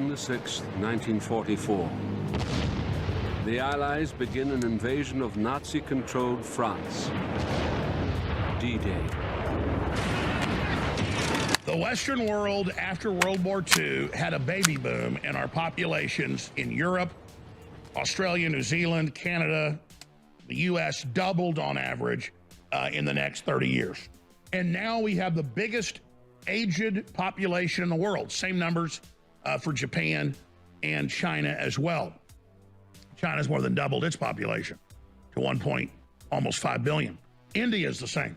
June the 6th, 1944. The Allies begin an invasion of Nazi-controlled France. D-Day. The Western world after World War II had a baby boom, and our populations in Europe, Australia, New Zealand, Canada, the U.S. doubled on average in the next 30 years. And now we have the biggest aged population in the world. Same numbers for Japan and China as well. China's more than doubled its population to almost 5 billion. India is the same.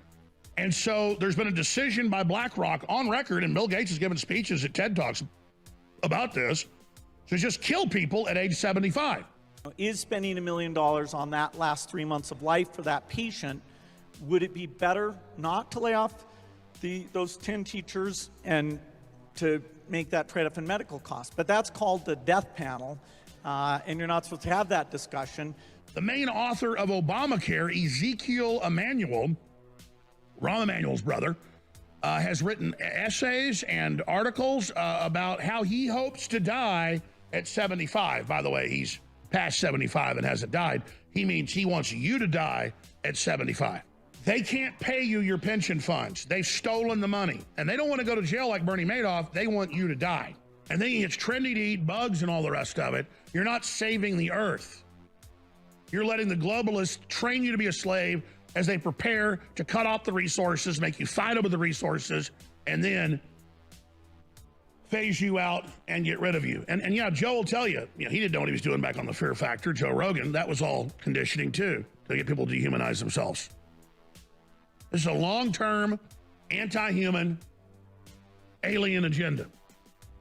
And so there's been a decision by BlackRock on record, and Bill Gates has given speeches at TED Talks about this, to just kill people at age 75. Is spending $1 million on that last 3 months of life for that patient, would it be better not to lay off those 10 teachers and to make that trade-off in medical costs? But that's called the death panel, and you're not supposed to have that discussion. The main author of Obamacare, Ezekiel Emanuel, Rahm Emanuel's brother, has written essays and articles about how he hopes to die at 75. By the way, he's past 75 and hasn't died. He means he wants you to die at 75. They can't pay you your pension funds. They've stolen the money. And they don't want to go to jail like Bernie Madoff. They want you to die. And then it's trendy to eat bugs and all the rest of it. You're not saving the earth. You're letting the globalists train you to be a slave as they prepare to cut off the resources, make you fight over the resources, and then phase you out and get rid of you. And yeah, Joe will tell you, he didn't know what he was doing back on the Fear Factor, Joe Rogan. That was all conditioning too, to get people to dehumanize themselves. This is a long-term, anti-human, alien agenda.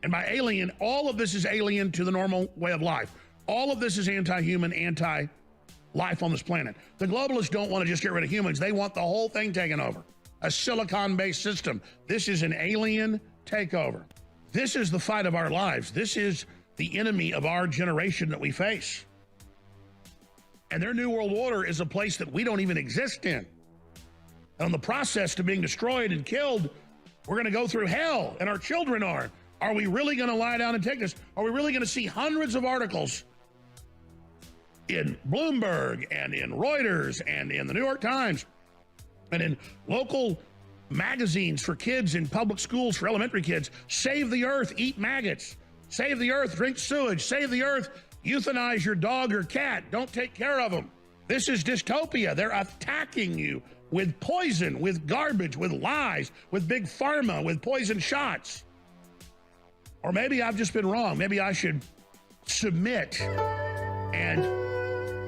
And by alien, all of this is alien to the normal way of life. All of this is anti-human, anti-life on this planet. The globalists don't want to just get rid of humans. They want the whole thing taken over. A silicon-based system. This is an alien takeover. This is the fight of our lives. This is the enemy of our generation that we face. And their new world order is a place that we don't even exist in. And on the process to being destroyed and killed, we're going to go through hell, and our children are. Are we really going to lie down and take this? Are we really going to see hundreds of articles in Bloomberg and in Reuters and in the New York Times and in local magazines for kids in public schools for elementary kids? Save the earth, eat maggots. Save the earth, drink sewage. Save the earth, euthanize your dog or cat. Don't take care of them. This is dystopia. They're attacking you with poison, with garbage, with lies, with big pharma, with poison shots. Or maybe I've just been wrong. Maybe I should submit, and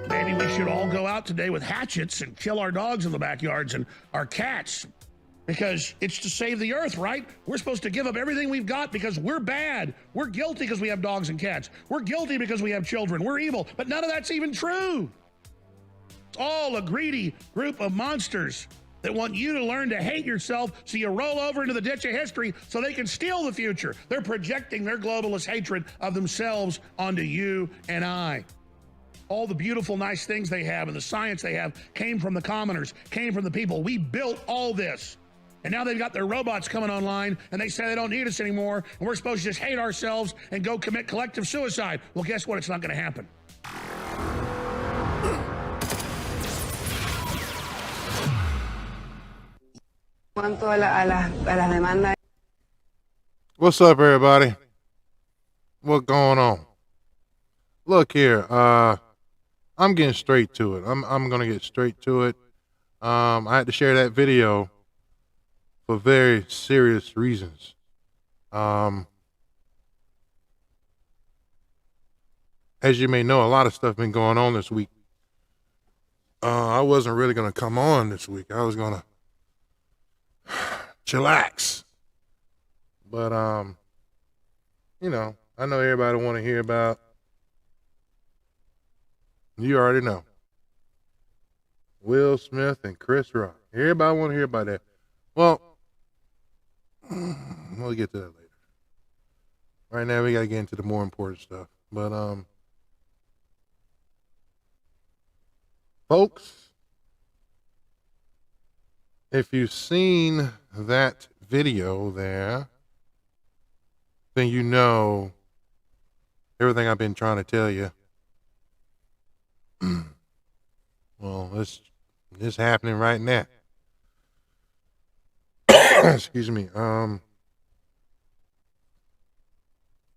maybe we should all go out today with hatchets and kill our dogs in the backyards and our cats, because it's to save the earth, right? We're supposed to give up everything we've got because we're bad. We're guilty because we have dogs and cats. We're guilty because we have children. We're evil, but none of that's even true. It's all a greedy group of monsters that want you to learn to hate yourself so you roll over into the ditch of history so they can steal the future. They're projecting their globalist hatred of themselves onto you and I. All the beautiful, nice things they have and the science they have came from the commoners, came from the people. We built all this. And now they've got their robots coming online, and they say they don't need us anymore, and we're supposed to just hate ourselves and go commit collective suicide. Well, guess what? It's not going to happen. What's up, everybody? What's going on? Look here, I'm getting straight to it. I'm gonna get straight to it. I had to share that video for very serious reasons. As you may know, a lot of stuff been going on this week. I wasn't really gonna come on this week. I was gonna chillax. But I know everybody want to hear about. You already know. Will Smith and Chris Rock. Everybody want to hear about that. Well, we'll get to that later. Right now, we got to get into the more important stuff. But, folks, if you've seen that video there, then you know everything I've been trying to tell you. Well, it's happening right now. Excuse me.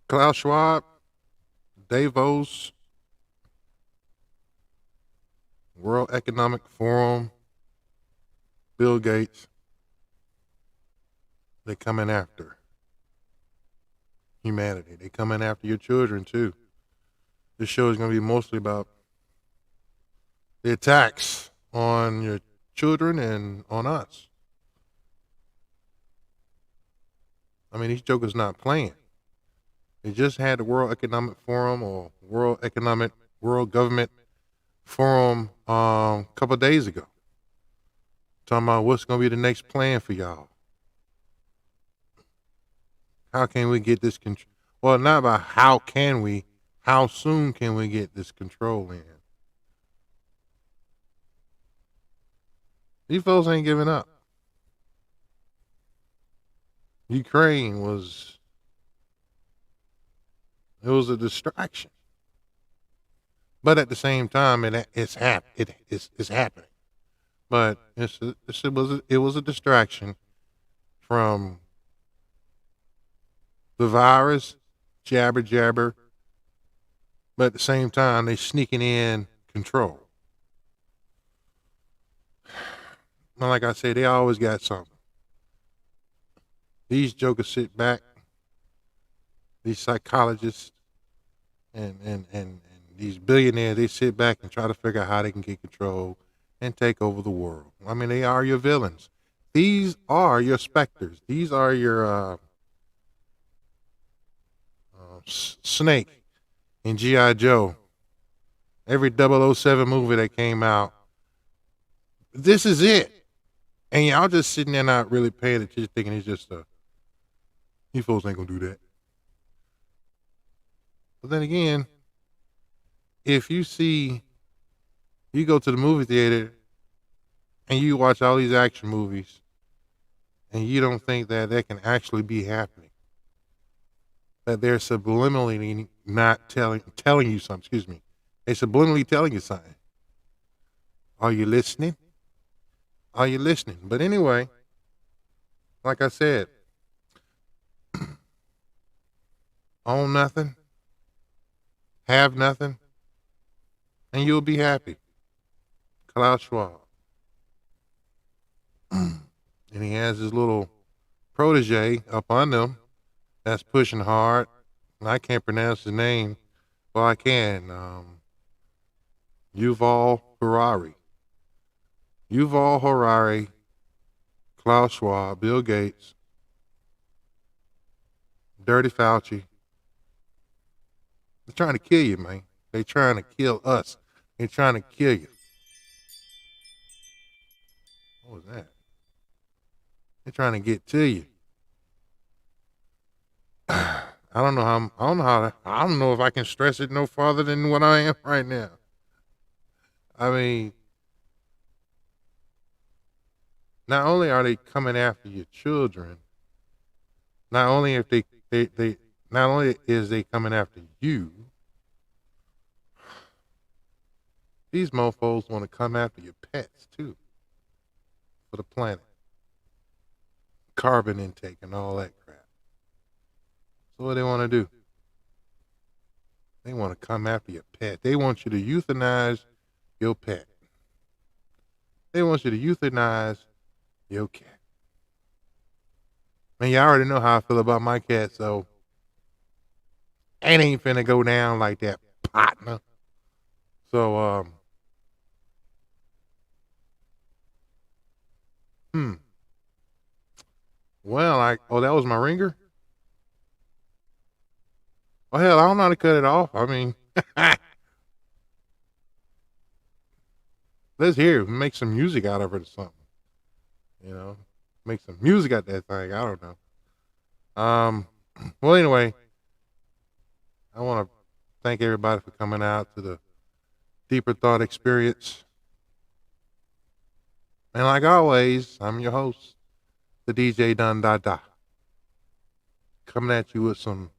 Klaus Schwab, Davos, World Economic Forum, Bill Gates, they coming after humanity. They coming after your children too. This show is going to be mostly about the attacks on your children and on us. I mean, these jokers not playing. They just had the World Economic Forum or World Government Forum a couple of days ago. Talking about what's going to be the next plan for y'all. How can we get this control? Well, not about how can we, how soon can we get this control in? These folks ain't giving up. Ukraine was a distraction. But at the same time, it's happening. But it was a distraction from the virus, jabber. But at the same time, they sneaking in control. And like I say, they always got something. These jokers sit back, these psychologists and these billionaires, they sit back and try to figure out how they can get control and take over the world. I mean, they are your villains. These are your specters. These are your Snake in G.I. Joe. Every 007 movie that came out. This is it. And y'all just sitting there not really paying attention, thinking it's just you folks ain't gonna do that. But then again, if you go to the movie theater and you watch all these action movies and you don't think that can actually be happening, that they're subliminally not telling you something, excuse me. They're subliminally telling you something. Are you listening? Are you listening? But anyway, like I said, own nothing, have nothing, and you'll be happy. Klaus Schwab. And he has his little protege up on them that's pushing hard. And I can't pronounce his name. Well, I can. Yuval Harari, Klaus Schwab, Bill Gates, Dirty Fauci. They're trying to kill you, man. They're trying to kill us. They're trying to kill you. What was that? They're trying to get to you. I don't know if I can stress it no farther than what I am right now. I mean, not only are they coming after your children, not only if not only is they coming after you, these mofos want to come after your pets too, for the planet. Carbon intake and all that crap. So what they want to do? They want to come after your pet. They want you to euthanize your pet. They want you to euthanize your cat. Man, you already know how I feel about my cat, so it ain't finna go down like that, partner. So, well, that was my ringer? Oh, hell, I don't know how to cut it off. I mean, let's hear it. Make some music out of it or something. You know, make some music out that thing. I don't know. Well, anyway, I want to thank everybody for coming out to the Deeper Thought Experience. And like always, I'm your host, the DJ Dun Da Da. Coming at you with some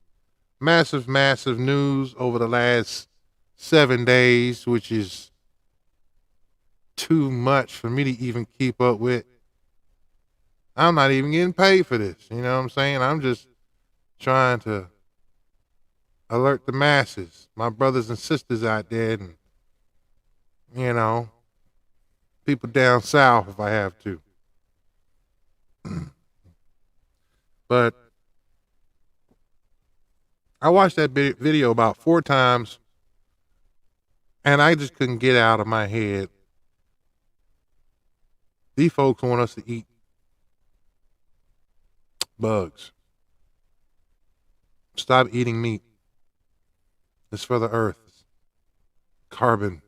massive, massive news over the last 7 days, which is too much for me to even keep up with. I'm not even getting paid for this. You know what I'm saying? I'm just trying to alert the masses, my brothers and sisters out there, and, you know, people down south if I have to. But I watched that video about 4 times, and I just couldn't get out of my head. These folks want us to eat bugs. Stop eating meat. It's for the earth. Carbon.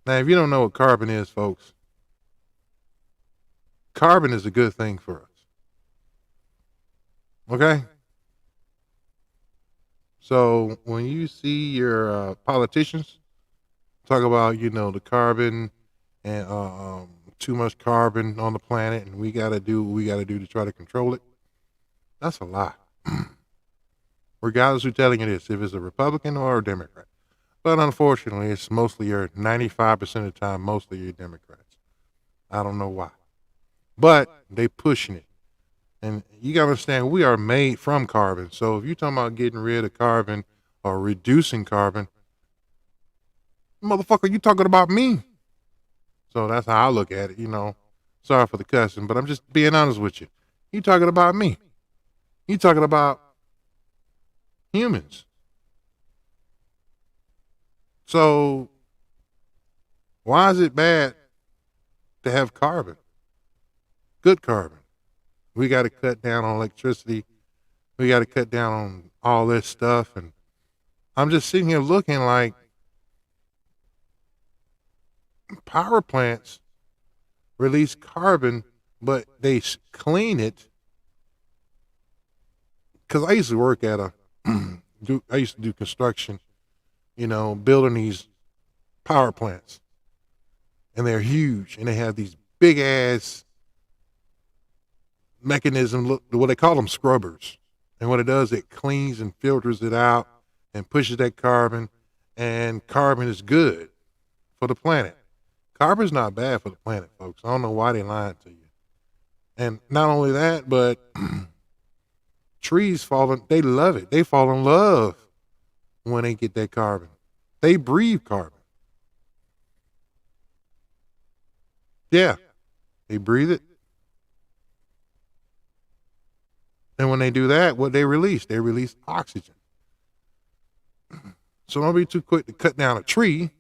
Now, if you don't know what carbon is, folks, carbon is a good thing for us. Okay? So when you see your politicians talk about, you know, the carbon and too much carbon on the planet, and we got to do what we got to do to try to control it, that's a lie. Regardless who's telling you this, if it's a Republican or a Democrat. But unfortunately, it's mostly 95% of the time, mostly your Democrats. I don't know why. But they pushing it. And you got to understand, we are made from carbon. So if you're talking about getting rid of carbon or reducing carbon, motherfucker, you talking about me. So that's how I look at it, you know. Sorry for the cussing, but I'm just being honest with you. You talking about me. You talking about humans. So why is it bad to have carbon? Good carbon. We got to cut down on electricity. We got to cut down on all this stuff. And I'm just sitting here looking like power plants release carbon, but they clean it. Because I used to work at I used to do construction, you know, building these power plants. And they're huge. And they have these big ass mechanism, what they call them, scrubbers. And what it does, it cleans and filters it out and pushes that carbon. And carbon is good for the planet. Carbon's not bad for the planet, folks. I don't know why they lying to you. And not only that, but trees they love it. They fall in love when they get that carbon. They breathe carbon. Yeah, they breathe it. And when they do that, what they release oxygen. So don't be too quick to cut down a tree.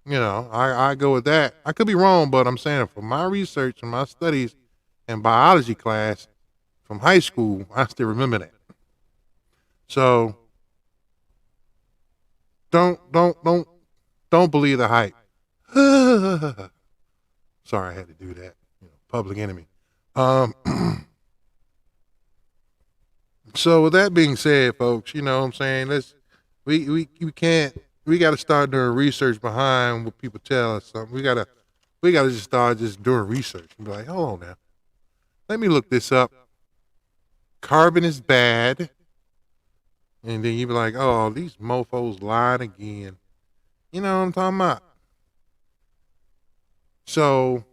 You know, I go with that. I could be wrong, but I'm saying from my research and my studies in biology class from high school, I still remember that. So don't believe the hype. Sorry, I had to do that. You know, public enemy. So with that being said, folks, you know what I'm saying? We got to start doing research behind what people tell us. Something. We got to just start just doing research and be like, hold on now. Let me look this up. Carbon is bad. And then you be like, oh, these mofos lying again. You know what I'm talking about? So,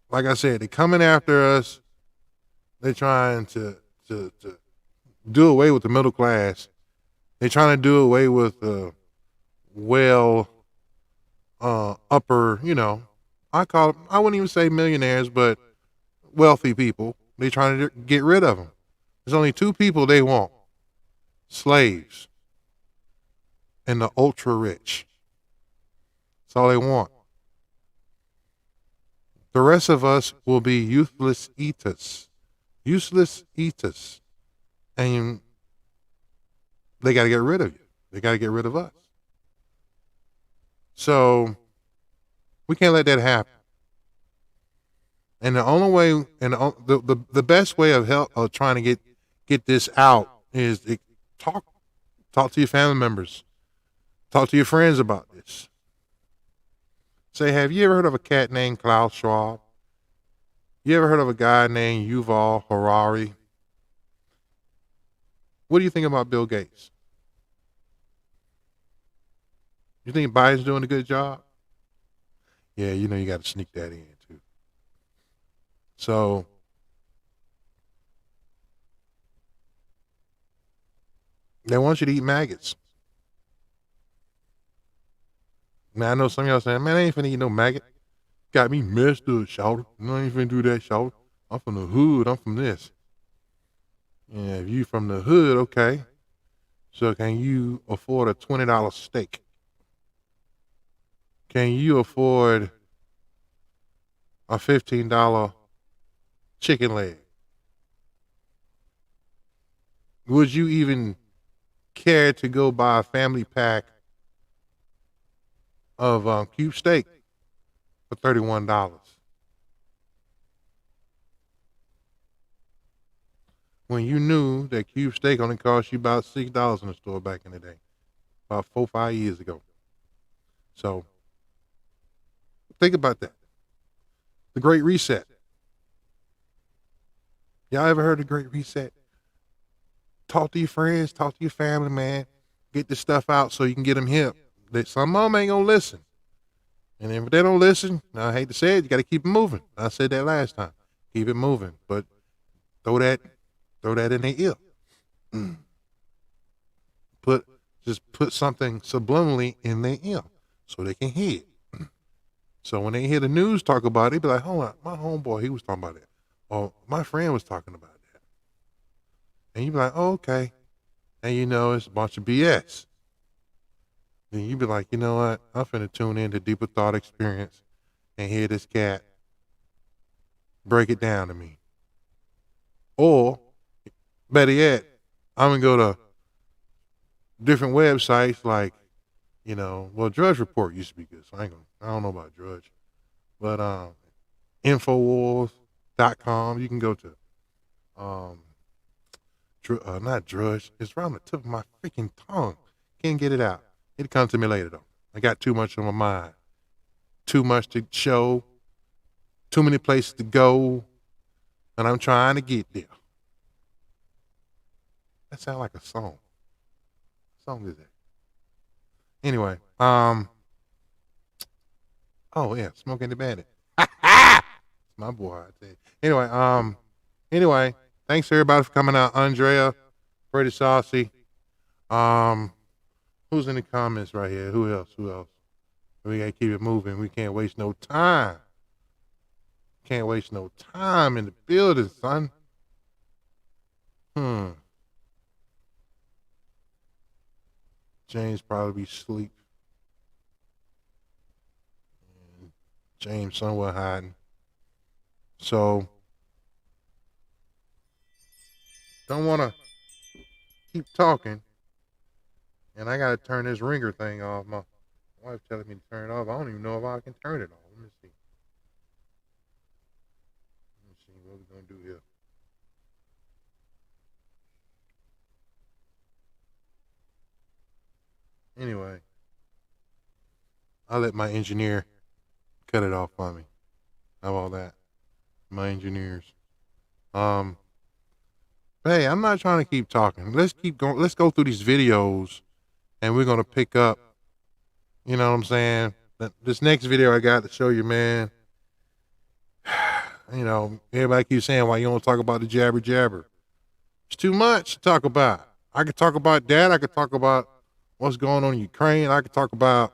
like I said, they're coming after us. They're trying to do away with the middle class. They're trying to do away with the upper, you know, I wouldn't even say millionaires, but wealthy people. They're trying to get rid of them. There's only 2 people they want. Slaves and the ultra rich. That's all they want. The rest of us will be useless eaters. Useless eaters. And they got to get rid of you. They got to get rid of us. So we can't let that happen. And the only way, and the best way of trying to get this out is to talk to your family members, talk to your friends about this. Say, have you ever heard of a cat named Klaus Schwab? You ever heard of a guy named Yuval Harari? What do you think about Bill Gates? You think Biden's doing a good job? Yeah, you know you got to sneak that in too. So they want you to eat maggots. Now I know some of y'all saying, man, I ain't finna eat no maggot. Got me messed up, shout. No, I ain't finna do that, shout. I'm from the hood, I'm from this. Yeah, if you from the hood, okay. So can you afford a $20 steak? Can you afford a $15 chicken leg? Would you even care to go buy a family pack of cube steak for $31? When you knew that cube steak only cost you about $6 in the store back in the day, about 4 or 5 years ago. So think about that. The Great Reset. Y'all ever heard of the Great Reset? Talk to your friends, talk to your family, man. Get this stuff out so you can get them hip. Some of them ain't gonna listen. And if they don't listen, I hate to say it, you gotta keep it moving. I said that last time. Keep it moving. But throw that in their ear. Just put something subliminally in their ear so they can hear it. So when they hear the news talk about it, they be like, hold on, my homeboy, he was talking about that. Or my friend was talking about that. And you be like, oh, okay. And you know it's a bunch of BS. Then you be like, you know what? I'm finna tune in to Deeper Thought Experience and hear this cat break it down to me. Or, better yet, I'm gonna go to different websites like, you know, well, Drudge Report used to be good, so I don't know about Drudge. But Infowars.com, you can go to not Drudge, it's around the tip of my freaking tongue. Can't get it out. It'll come to me later though. I got too much on my mind. Too much to show, too many places to go, and I'm trying to get there. That sounds like a song. What song is that? Anyway, oh yeah, Smoking the Bandit. It's my boy, I tell you. Anyway, thanks everybody for coming out. Andrea, pretty saucy. Who's in the comments right here? Who else? We gotta keep it moving. We can't waste no time. Can't waste no time in the building, son. James probably be asleep. James somewhere hiding. So, don't want to keep talking. And I got to turn this ringer thing off. My wife's telling me to turn it off. I don't even know if I can turn it off. Let me see. What we're going to do here. Anyway, I'll let my engineer cut it off for me. How about that? My engineers. Hey, I'm not trying to keep talking. Let's keep going. Let's go through these videos and we're going to pick up, you know what I'm saying? This next video I got to show you, man. You know, everybody keeps saying why you don't talk about the jabber jabber. It's too much to talk about. I could talk about that. I could talk about what's going on in Ukraine. I could talk about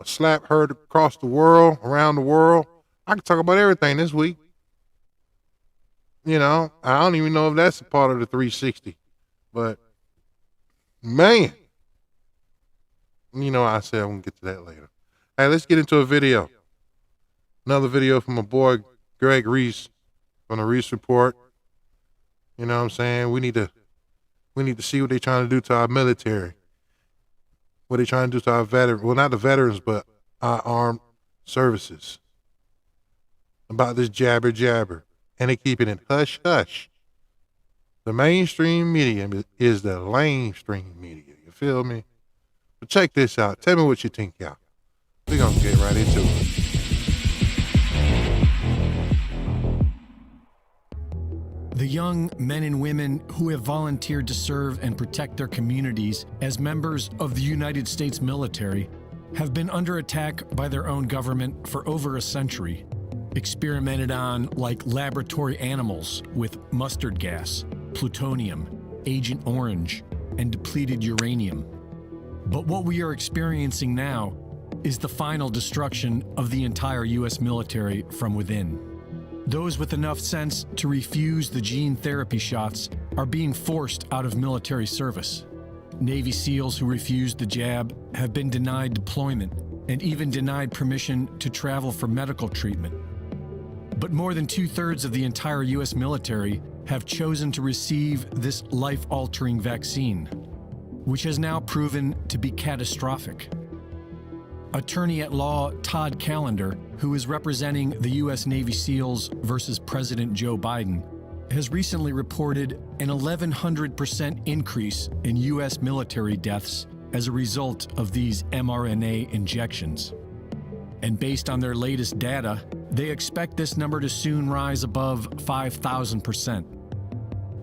a slap heard across the world, around the world. I could talk about everything this week. You know, I don't even know if that's a part of the 360. But, man. You know, I said I'm going to get to that later. Hey, let's get into a video. Another video from my boy, Greg Reese, from the Reese Report. You know what I'm saying? We need to see what they're trying to do to our military. What they're trying to do to our veterans. Well, not the veterans, but our armed services. About this jabber jabber. And they keep it in hush hush. The mainstream media is the lamestream media. You feel me? But check this out. Tell me what you think, y'all. We're going to get right into it. The young men and women who have volunteered to serve and protect their communities as members of the United States military have been under attack by their own government for over a century, experimented on like laboratory animals with mustard gas, plutonium, Agent Orange, and depleted uranium. But what we are experiencing now is the final destruction of the entire U.S. military from within. Those with enough sense to refuse the gene therapy shots are being forced out of military service. Navy SEALs who refused the jab have been denied deployment and even denied permission to travel for medical treatment. But more than 2/3 of the entire U.S. military have chosen to receive this life-altering vaccine, which has now proven to be catastrophic. Attorney at law Todd Callender, who is representing the U.S. Navy SEALs versus President Joe Biden, has recently reported an 1,100% increase in U.S. military deaths as a result of these mRNA injections. And based on their latest data, they expect this number to soon rise above 5,000%.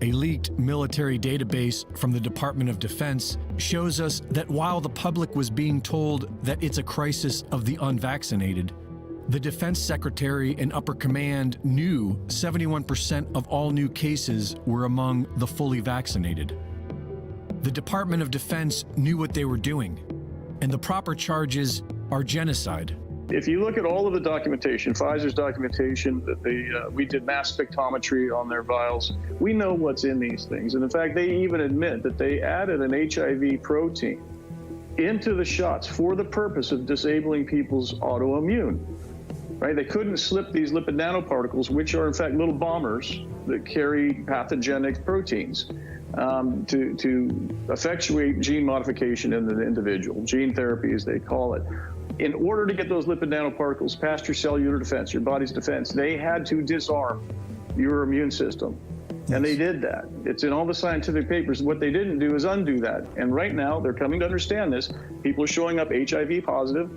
A leaked military database from the Department of Defense shows us that while the public was being told that it's a crisis of the unvaccinated, the Defense Secretary and upper command knew 71% of all new cases were among the fully vaccinated. The Department of Defense knew what they were doing, and the proper charges are genocide. If you look at all of the documentation, Pfizer's documentation, that we did mass spectrometry on their vials, we know what's in these things. And in fact, they even admit that they added an HIV protein into the shots for the purpose of disabling people's autoimmune. Right? They couldn't slip these lipid nanoparticles, which are in fact little bombers that carry pathogenic proteins, to effectuate gene modification in the individual, gene therapy as they call it. In order to get those lipid nanoparticles past your cellular defense, your body's defense, they had to disarm your immune system. Yes. And they did that. It's in all the scientific papers. What they didn't do is undo that. And right now, they're coming to understand this. People are showing up HIV positive.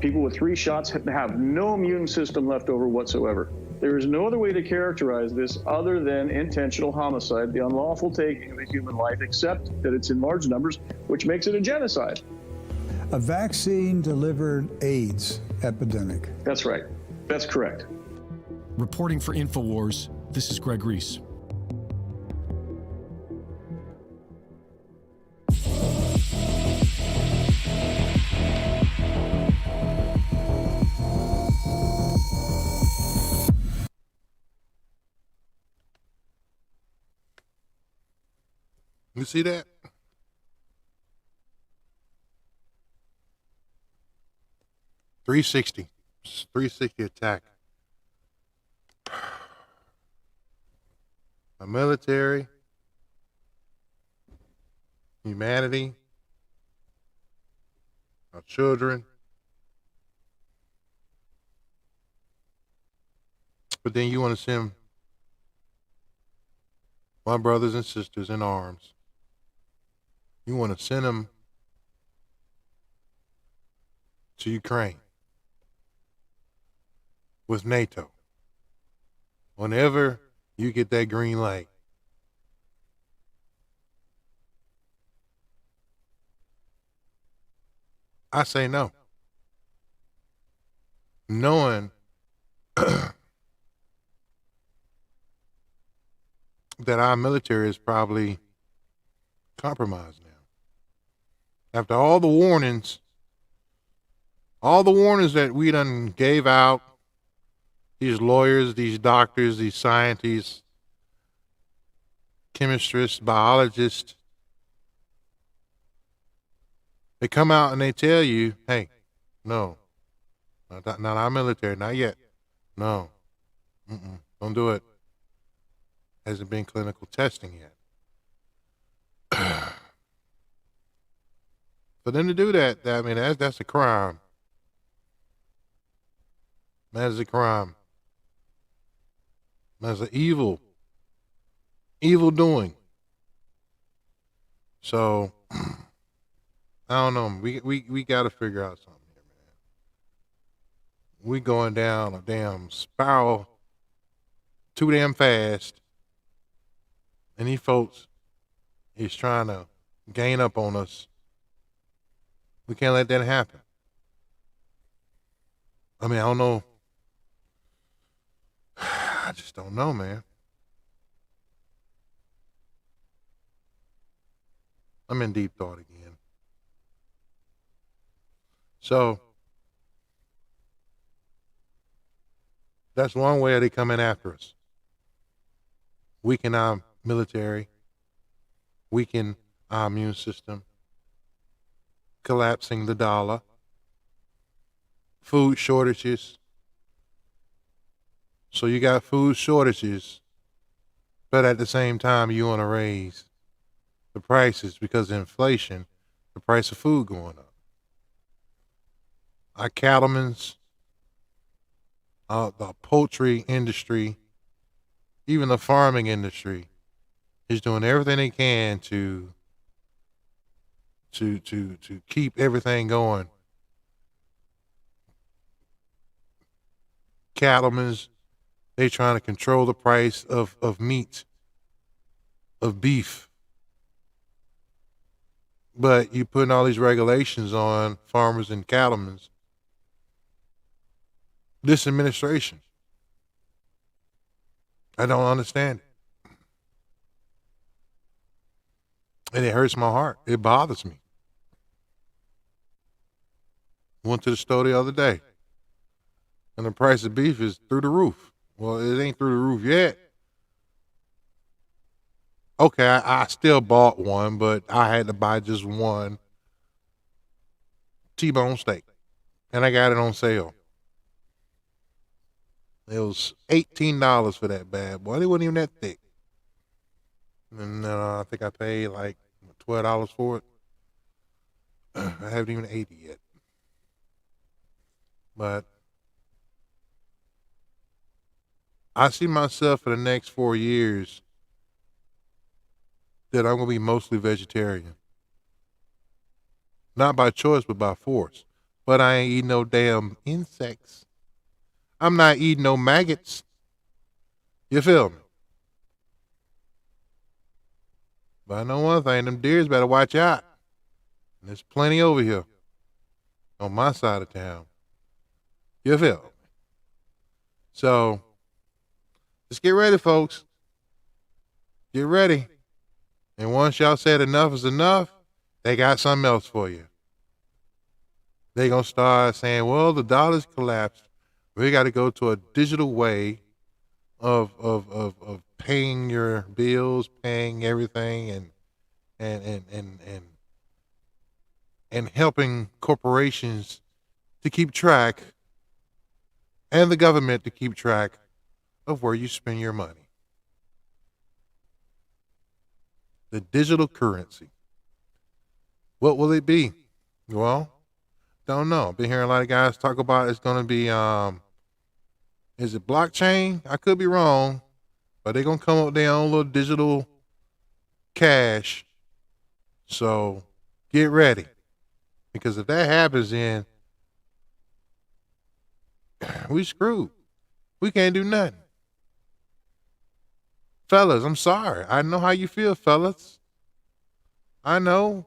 People with 3 shots have no immune system left over whatsoever. There is no other way to characterize this other than intentional homicide, the unlawful taking of a human life, except that it's in large numbers, which makes it a genocide. A vaccine-delivered AIDS epidemic. That's right. That's correct. Reporting for InfoWars, this is Greg Reese. You see that? .360 attack. A military, humanity, our children. But then you want to send my brothers and sisters in arms. You want to send them to Ukraine with NATO. Whenever you get that green light, I say no. Knowing that our military is probably compromised now. After all the warnings that we done gave out, these lawyers, these doctors, these scientists, chemists, biologists, they come out and they tell you, hey, no, not our military, not yet. No, don't do it. Hasn't been clinical testing yet. For them to do that, I mean, that's a crime. That is a crime. That's an evil doing. So, I don't know. We got to figure out something here, man. We going down a damn spiral too damn fast. And these folks is trying to gain up on us. We can't let that happen. I mean, I don't know. I just don't know, man. I'm in deep thought again. So that's one way they come in after us. Weaken our military, weaken our immune system, collapsing the dollar, food shortages. So you got food shortages, but at the same time you want to raise the prices because of inflation, the price of food going up. Our cattlemen's, the poultry industry, even the farming industry is doing everything they can to keep everything going. Cattlemen's, they trying to control the price of meat, of beef. But you putting all these regulations on farmers and cattlemen's. This administration, I don't understand it. And it hurts my heart. It bothers me. Went to the store the other day, and the price of beef is through the roof. Well, it ain't through the roof yet. Okay, I still bought one, but I had to buy just one T-bone steak, and I got it on sale. It was $18 for that bad boy. It wasn't even that thick. And I think I paid like $12 for it. I haven't even ate it yet. But I see myself for the next 4 years that I'm going to be mostly vegetarian. Not by choice, but by force. But I ain't eating no damn insects. I'm not eating no maggots. You feel me? But I know one thing, them deers better watch out. And there's plenty over here on my side of town. You feel me? So, just get ready, folks. Get ready. And once y'all said enough is enough, they got something else for you. They gonna start saying, well, the dollar's collapsed. We got to go to a digital way of paying your bills, paying everything, and helping corporations to keep track, and the government to keep track of where you spend your money. The digital currency. What will it be? Well, don't know. Been hearing a lot of guys talk about it's going to be, is it blockchain? I could be wrong, but they're going to come up with their own little digital cash. So get ready. Because if that happens, then we screwed. We can't do nothing. Fellas, I'm sorry. I know how you feel, fellas. I know.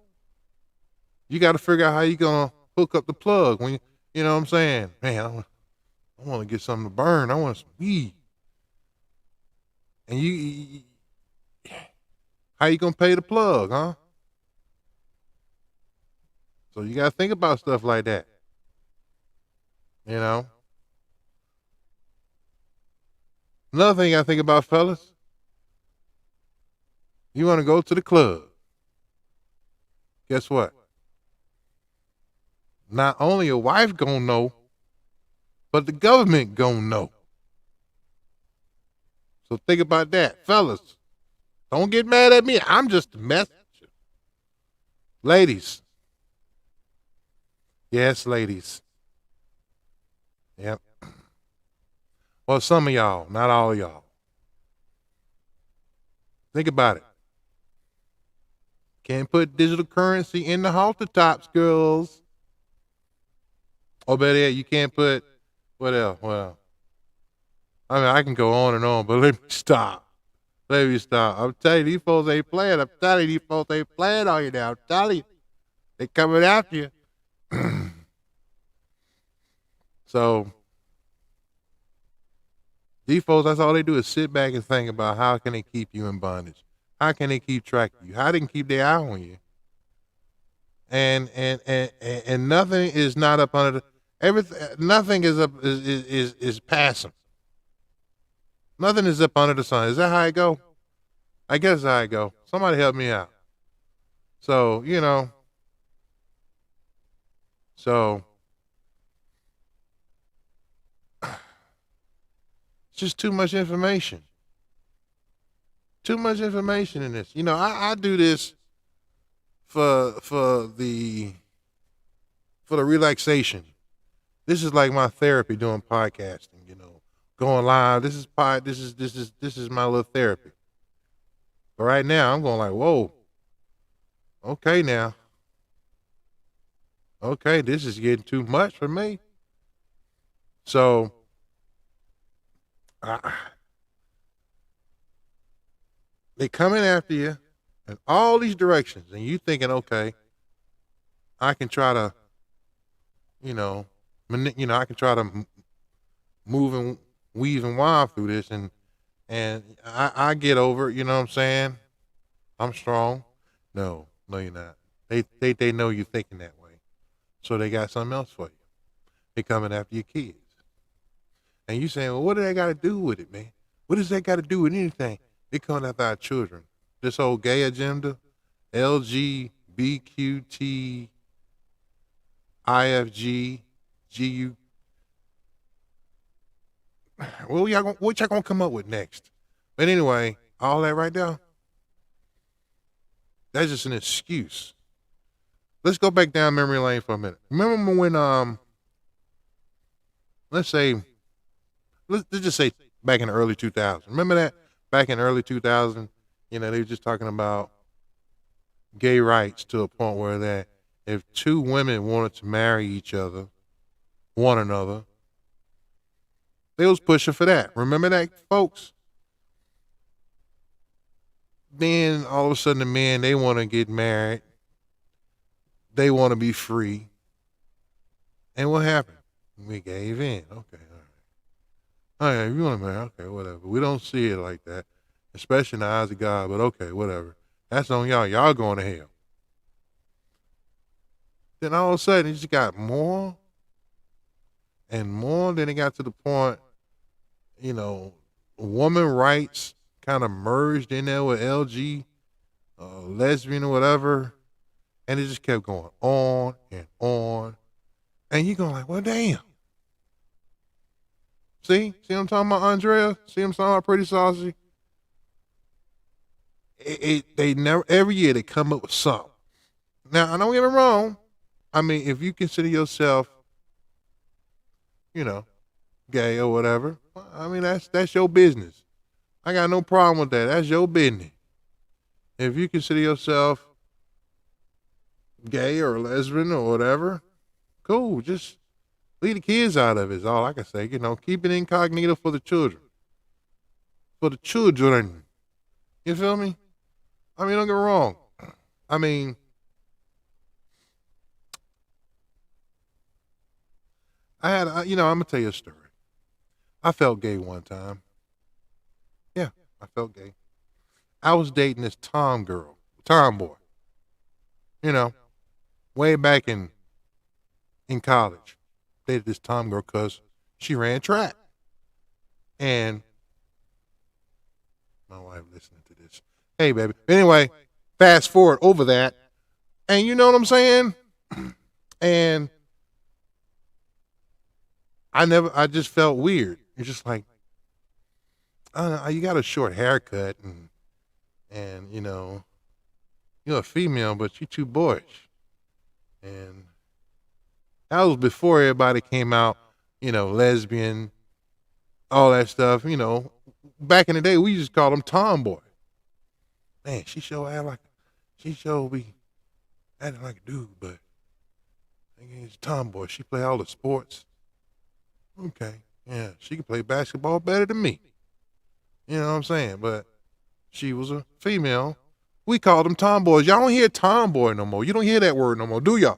You got to figure out how you going to hook up the plug when you know what I'm saying? Man, I want to get something to burn. I want some weed. And you how you going to pay the plug, huh? So you got to think about stuff like that. You know? Another thing you got to think about, fellas. You want to go to the club. Guess what? Not only your wife gonna know, but the government gonna know. So think about that. Fellas, don't get mad at me. I'm just a messenger. Ladies. Yes, ladies. Yep. Well, some of y'all, not all of y'all. Think about it. Can't put digital currency in the halter tops, girls. Oh, better yet, you can't put, what else? Well, I mean, I can go on and on, but let me stop. Let me stop. I'm telling you, these folks ain't playing. I'm telling you, these folks ain't playing on you now. I'm telling you. They coming after you. So, these folks, that's all they do is sit back and think about how can they keep you in bondage? How can they keep track of you? How they can keep their eye on you? And nothing is not up under the everything. Nothing is up is passing. Nothing is up under the sun. Is that how it go? I guess how it go. Somebody help me out. So so it's just too much information. Too much information in this. I do this for the relaxation. This is like my therapy doing podcasting, going live. This is my little therapy. But right now I'm going like, whoa. Okay now. Okay, this is getting too much for me. So they coming after you in all these directions, and you thinking, okay, I can try to, I can try to move and weave and wind through this, and I get over it. You know what I'm saying? I'm strong. No, you're not. They know you're thinking that way, so they got something else for you. They coming after your kids, and you saying, well, what do they got to do with it, man? What does that got to do with anything? They coming after our children. This whole gay agenda, LGBTQ+TRANSHUMISM GU. What y'all gonna come up with next? But anyway, all that right there, that's just an excuse. Let's go back down memory lane for a minute. Remember when let's just say back in the early 2000s. Remember that back in early 2000, they were just talking about gay rights to a point where that if two women wanted to marry one another, they was pushing for that. Remember that, folks? Then all of a sudden the men, they want to get married. They want to be free. And what happened? We gave in. Okay, all right. If you want to marry, okay, whatever. We don't see it like that, especially in the eyes of God, but okay, whatever. That's on y'all. Y'all going to hell. Then all of a sudden, it just got more and more. Then it got to the point, woman rights kind of merged in there with LG, lesbian or whatever. And it just kept going on and on. And you're going like, well, damn. See what I'm talking about, Andrea? See what I'm talking about, Pretty Saucy? They never, every year they come up with something. Now, I don't get me wrong. I mean, if you consider yourself, gay or whatever, I mean, that's your business. I got no problem with that. That's your business. If you consider yourself gay or lesbian or whatever, cool. Just leave the kids out of it is all I can say. Keep it incognito for the children. For the children. You feel me? I mean, don't get me wrong. I mean, I'm going to tell you a story. I felt gay one time. Yeah, I felt gay. I was dating this tomboy. Way back in college. Dated this tomgirl because she ran track. And my wife listening to this. Hey, baby. Anyway, fast forward over that. And you know what I'm saying? And I just felt weird. It's just like, I don't know, you got a short haircut and you're a female, but you're too boyish. And that was before everybody came out, lesbian, all that stuff. Back in the day, we just called them tomboy. Man, she be acting like a dude, but she's a tomboy. She play all the sports. Okay, yeah, she can play basketball better than me. You know what I'm saying? But She was a female. We called them tomboys. Y'all don't hear tomboy no more. You don't hear that word no more, do y'all?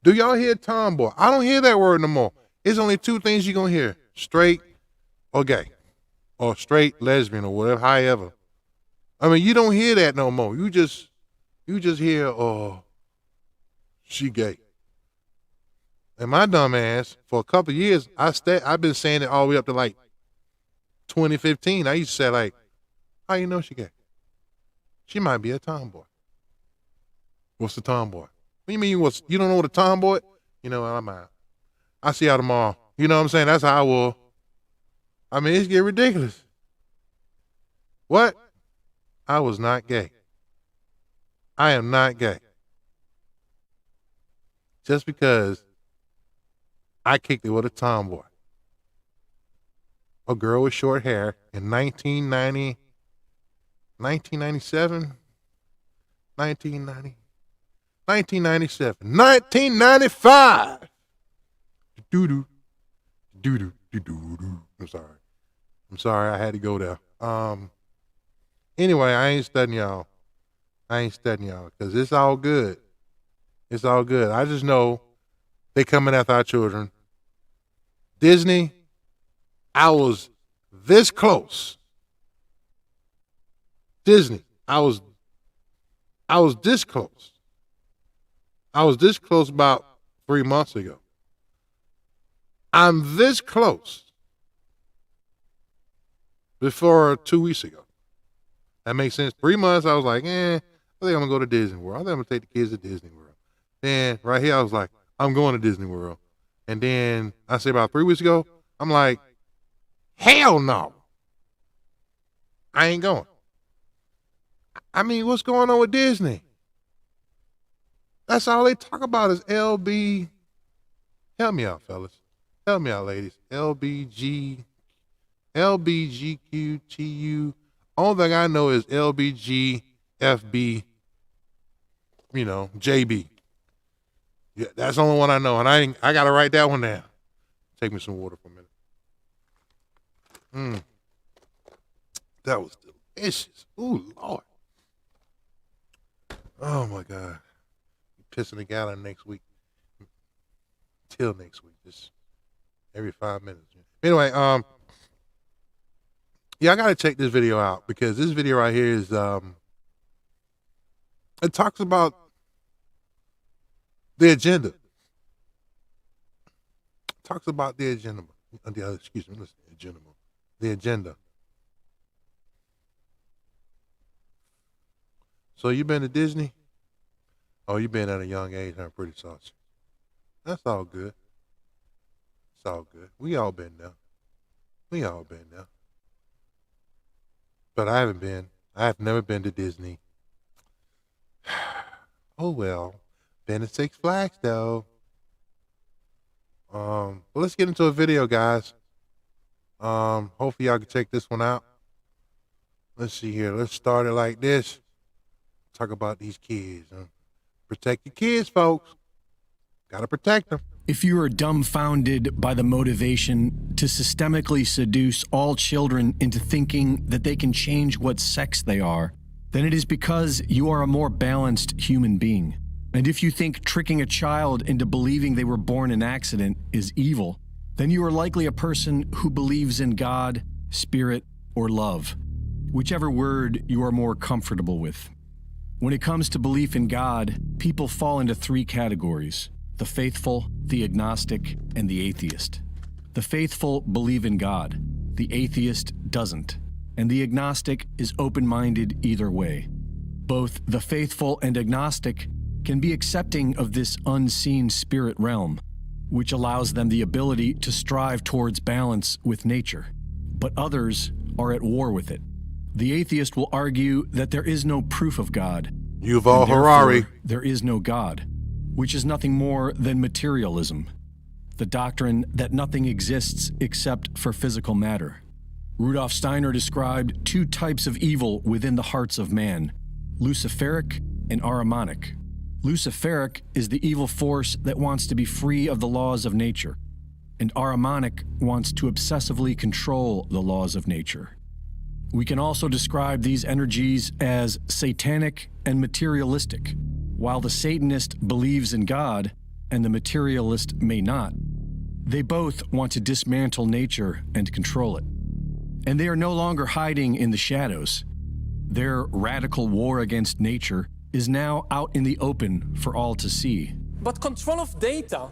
Do y'all hear tomboy? I don't hear that word no more. It's only two things you're going to hear, straight or gay, or straight, lesbian, or whatever, however. I mean, you don't hear that no more. You just hear, oh, she gay. And my dumb ass, for a couple of years, I've been saying it all the way up to like 2015. I used to say like, how you know she gay? She might be a tomboy. What's the tomboy? What do you mean you don't know what a tomboy? You know what, I'm out. I'll see y'all tomorrow. You know what I'm saying? That's how I will. I mean, it's getting ridiculous. What? I was not gay. I am not gay. Just because I kicked it with a tomboy. A girl with short hair in 1997? 1990? 1997. 1995! Doo-doo. Doo-doo. Doo-doo. I'm sorry, I had to go there. Anyway, I ain't studying y'all. Because it's all good. It's all good. I just know they coming after our children. Disney, I was this close. Disney, I was this close. I was this close about 3 months ago. I'm this close before 2 weeks ago. That makes sense. 3 months, I was like, I think I'm going to go to Disney World. I think I'm going to take the kids to Disney World. Then right here, I was like, I'm going to Disney World. And then I say about 3 weeks ago, I'm like, hell no. I ain't going. I mean, what's going on with Disney? That's all they talk about is LB. Help me out, fellas. Help me out, ladies. LBGQTU. Only thing I know is LBGFB, JB. Yeah, that's the only one I know. And I got to write that one down. Take me some water for a minute. That was delicious. Ooh, Lord. Oh, my God. Pissing a gallon next week. Till next week. Just every 5 minutes. Anyway, yeah, I got to check this video out because this video right here is, it talks about the agenda. It talks about the agenda. The agenda. So you been to Disney? Oh, you been at a young age, I'm pretty saucy. That's all good. It's all good. We all been there. But I have never been to Disney. Oh well. Been to Six Flags though. Well, let's get into a video, guys. Hopefully y'all can check this one out. Let's see here. Let's start it like this. Talk about these kids. Protect your kids, folks. Gotta protect them. If you are dumbfounded by the motivation to systemically seduce all children into thinking that they can change what sex they are, then it is because you are a more balanced human being. And if you think tricking a child into believing they were born in accident is evil, then you are likely a person who believes in God, spirit, or love, whichever word you are more comfortable with. When it comes to belief in God, people fall into three categories: the faithful, the agnostic, and the atheist. The faithful believe in God. The atheist doesn't. And the agnostic is open-minded either way. Both the faithful and agnostic can be accepting of this unseen spirit realm, which allows them the ability to strive towards balance with nature. But others are at war with it. The atheist will argue that there is no proof of God. Yuval Harari. There is no God, which is nothing more than materialism, the doctrine that nothing exists except for physical matter. Rudolf Steiner described two types of evil within the hearts of man: Luciferic and Ahrimanic. Luciferic is the evil force that wants to be free of the laws of nature, and Ahrimanic wants to obsessively control the laws of nature. We can also describe these energies as satanic and materialistic. While the Satanist believes in God and the materialist may not, they both want to dismantle nature and control it. And they are no longer hiding in the shadows. Their radical war against nature is now out in the open for all to see. But control of data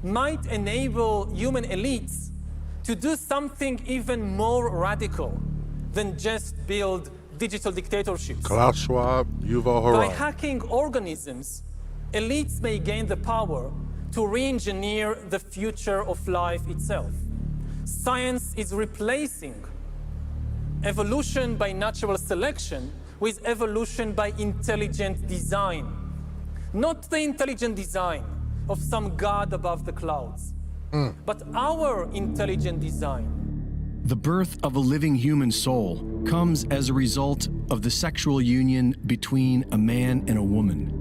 might enable human elites to do something even more radical than just build digital dictatorships. Klaus Schwab, Yuval By Harari. hacking organisms, elites may gain the power to re-engineer the future of life itself. Science is replacing evolution by natural selection with evolution by intelligent design. Not the intelligent design of some god above the clouds, but our intelligent design. The birth of a living human soul comes as a result of the sexual union between a man and a woman.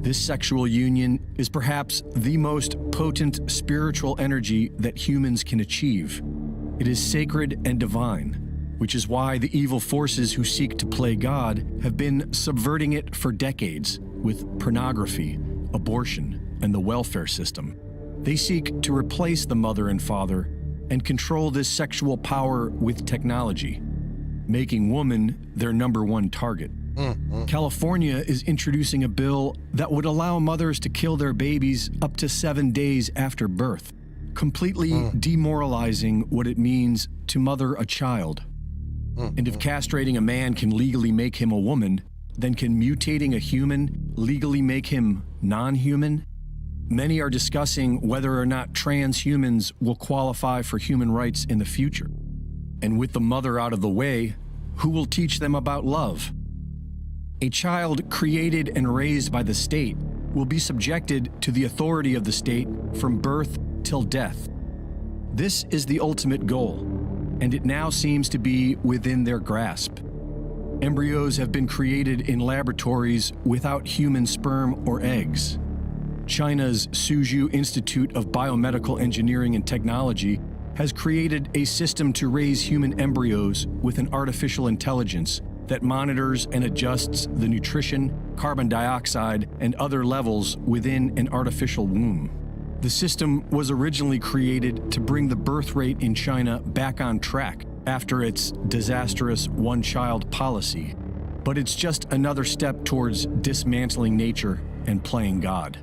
This sexual union is perhaps the most potent spiritual energy that humans can achieve. It is sacred and divine, which is why the evil forces who seek to play God have been subverting it for decades with pornography, abortion, and the welfare system. They seek to replace the mother and father and control this sexual power with technology, making woman their #1 target. California is introducing a bill that would allow mothers to kill their babies up to 7 days after birth, completely demoralizing what it means to mother a child. And if castrating a man can legally make him a woman, then can mutating a human legally make him non-human? Many are discussing whether or not transhumans will qualify for human rights in the future. And with the mother out of the way, who will teach them about love? A child created and raised by the state will be subjected to the authority of the state from birth till death. This is the ultimate goal, and it now seems to be within their grasp. Embryos have been created in laboratories without human sperm or eggs. China's Suzhou Institute of Biomedical Engineering and Technology has created a system to raise human embryos with an artificial intelligence that monitors and adjusts the nutrition, carbon dioxide, and other levels within an artificial womb. The system was originally created to bring the birth rate in China back on track after its disastrous one-child policy. But it's just another step towards dismantling nature and playing God.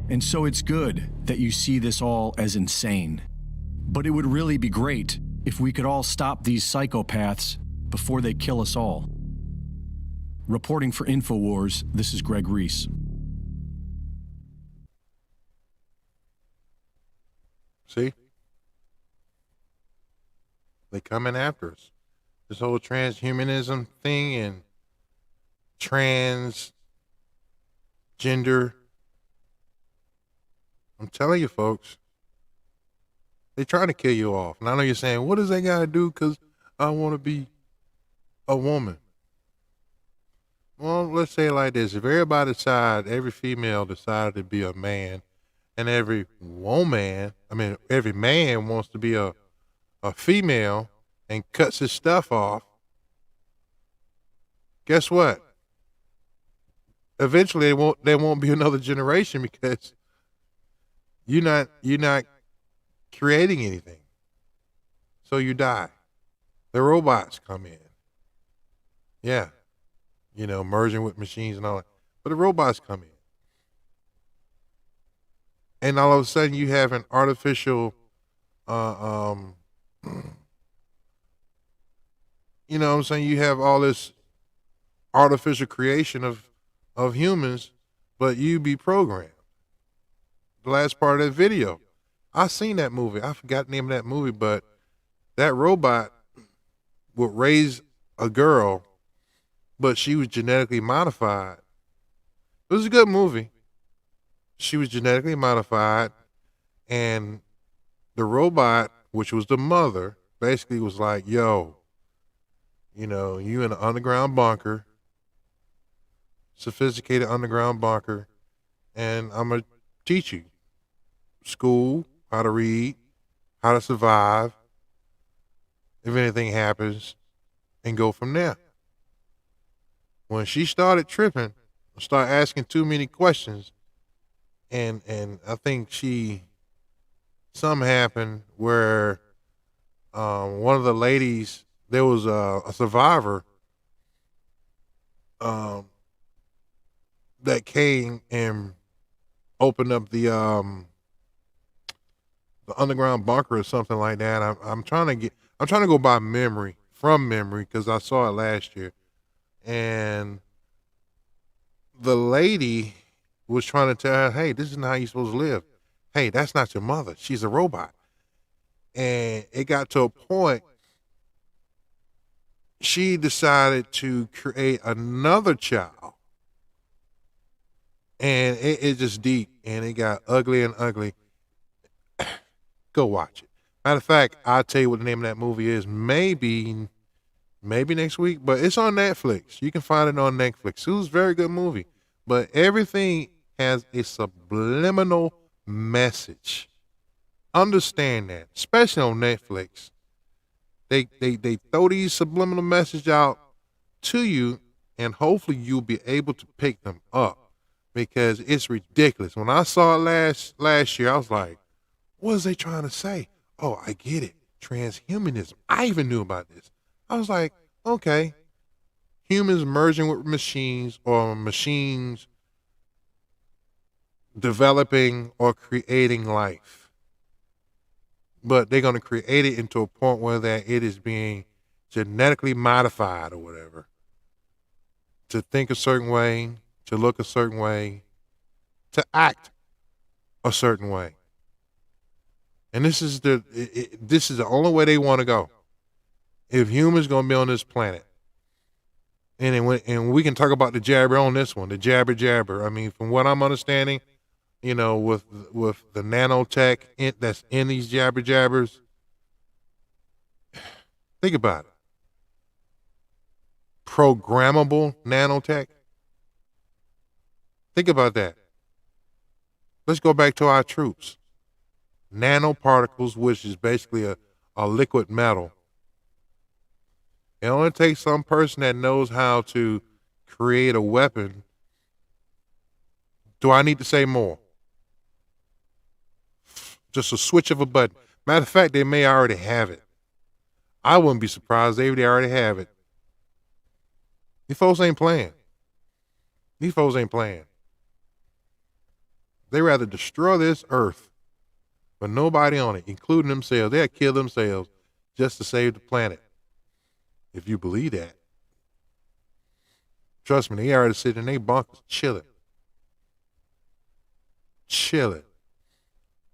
And so it's good that you see this all as insane. But it would really be great if we could all stop these psychopaths before they kill us all. Reporting for InfoWars, this is Greg Reese. See? They coming after us. This whole transhumanism thing and transgender. I'm telling you, folks, they trying to kill you off. And I know you're saying, what does that got to do? Because I want to be a woman. Well, let's say it like this. If everybody decided, every female decided to be a man, and every man wants to be a female and cuts his stuff off, guess what? Eventually there won't be another generation because you're not creating anything. So you die. The robots come in. Yeah. Merging with machines and all that. But the robots come in. And all of a sudden you have an artificial, you know what I'm saying? You have all this artificial creation of humans, but you be programmed. The last part of that video, I seen that movie. I forgot the name of that movie, but that robot would raise a girl, but she was genetically modified. It was a good movie. She was genetically modified, and the robot, which was the mother, basically was like, yo, you in an underground bunker, sophisticated underground bunker, and I'm going to teach you school, how to read, how to survive if anything happens, and go from there. When she started tripping, start asking too many questions, and I think something happened where one of the ladies, there was a survivor that came and opened up the underground bunker or something like that. I'm trying to go by memory, from memory, because I saw it last year. And the lady was trying to tell her, hey, this is not how you're supposed to live. Hey, that's not your mother. She's a robot. And it got to a point, she decided to create another child. And it just deep, and it got ugly and ugly. Go watch it. Matter of fact, I'll tell you what the name of that movie is. Maybe next week, but it's on Netflix. You can find it on Netflix. It was a very good movie, but everything has a subliminal message. Understand that, especially on Netflix. They throw these subliminal message out to you, and hopefully you'll be able to pick them up, because it's ridiculous. When I saw it last year, I was like, what is they trying to say? Oh, I get it. Transhumanism. I even knew about this. I was like, okay, humans merging with machines, or machines developing or creating life. But they're going to create it into a point where that it is being genetically modified or whatever, to think a certain way, to look a certain way, to act a certain way. And this is the only way they want to go. If humans going to be on this planet, and we can talk about the jabber on this one, the jabber. I mean, from what I'm understanding, you know, with the nanotech that's in these jabbers, think about it. Programmable nanotech. Think about that. Let's go back to our troops. Nanoparticles, which is basically a liquid metal. It only takes some person that knows how to create a weapon. Do I need to say more? Just a switch of a button. Matter of fact, they may already have it. I wouldn't be surprised if they already have it. These folks ain't playing. They rather destroy this earth, but nobody on it, including themselves. They'll kill themselves just to save the planet. If you believe that. Trust me, they already sitting in their bunkers chilling.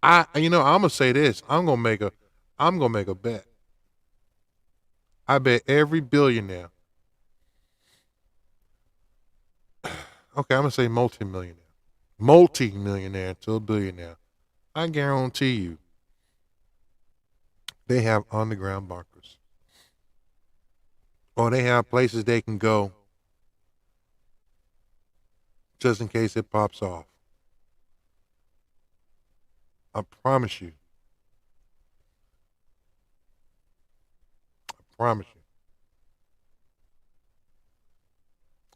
I'm gonna say this. I'm gonna make a bet. I bet every billionaire. Okay, I'm gonna say multimillionaire to a billionaire. I guarantee you, they have underground bunkers, or they have places they can go just in case it pops off. I promise you.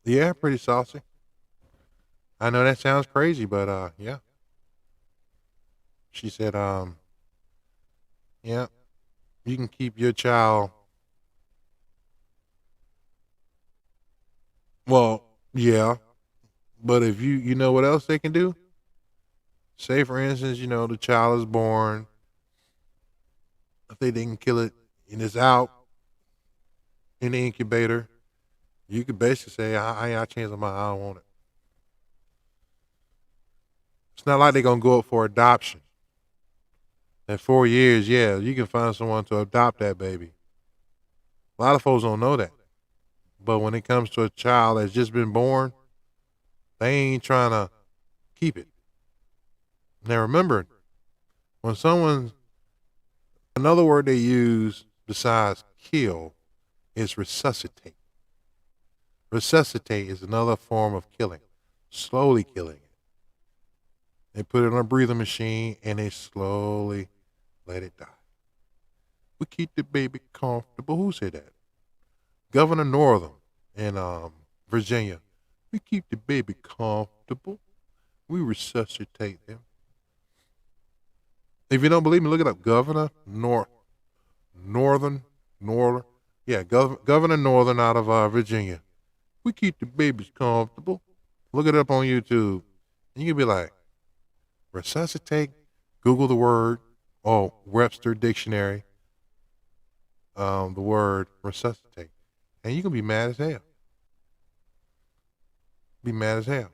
Yeah, pretty saucy. I know that sounds crazy, but yeah. She said, yeah, you can keep your child. Well, yeah, but if you know what else they can do? Say, for instance, the child is born. If they didn't kill it and it's out in the incubator, you could basically say, I changed my mind, I don't want it. It's not like they're going to go up for adoption. In 4 years, yeah, you can find someone to adopt that baby. A lot of folks don't know that. But when it comes to a child that's just been born, they ain't trying to keep it. Now remember, when another word they use besides kill is resuscitate. Resuscitate is another form of killing, slowly killing it. They put it on a breathing machine and they slowly let it die. We keep the baby comfortable. Who said that? Governor Northam in Virginia. We keep the baby comfortable. We resuscitate them. If you don't believe me, look it up. Governor Northern. Yeah, Governor Northern out of Virginia. We keep the babies comfortable. Look it up on YouTube. And you can be like, resuscitate. Google the word, Webster Dictionary, the word resuscitate. And you can be mad as hell. Be mad as hell.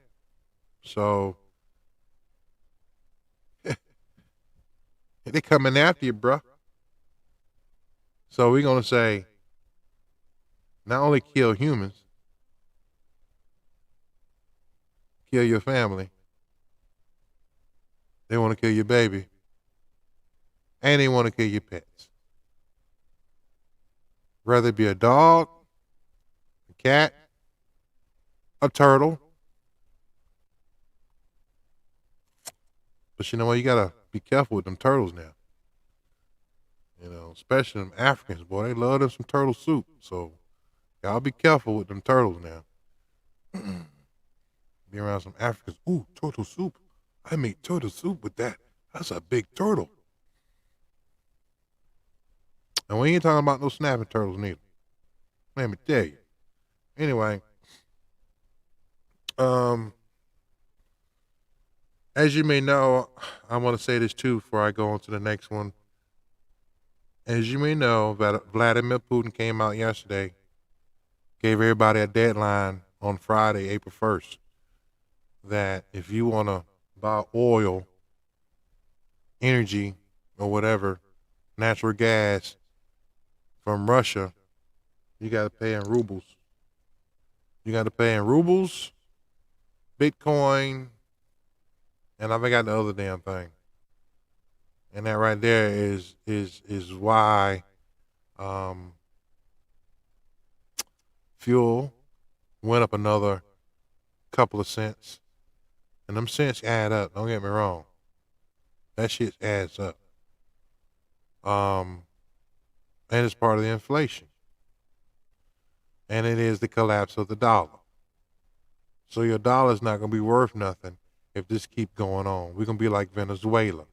So, they coming after you, bruh. So we're going to say, not only kill humans, kill your family. They want to kill your baby. And they want to kill your pets. Whether it be a dog, a cat, a turtle. But you know what? You got to be careful with them turtles now. You know, especially them Africans, boy. They love them some turtle soup. So y'all be careful with them turtles now. Be around some Africans. Ooh, turtle soup. I made turtle soup with that. That's a big turtle. And we ain't talking about no snapping turtles neither. Let me tell you. Anyway, as you may know, I want to say this too before I go on to the next one. As you may know, Vladimir Putin came out yesterday, gave everybody a deadline on Friday, April 1st, that if you want to buy oil, energy, or whatever, natural gas from Russia, you got to pay in rubles. You got to pay in rubles, Bitcoin, and I forgot the other damn thing. And that right there is why fuel went up another couple of cents. And them cents add up, don't get me wrong. That shit adds up. And it's part of the inflation. And it is the collapse of the dollar. So your dollar's not going to be worth nothing if this keep going on. We're going to be like Venezuela.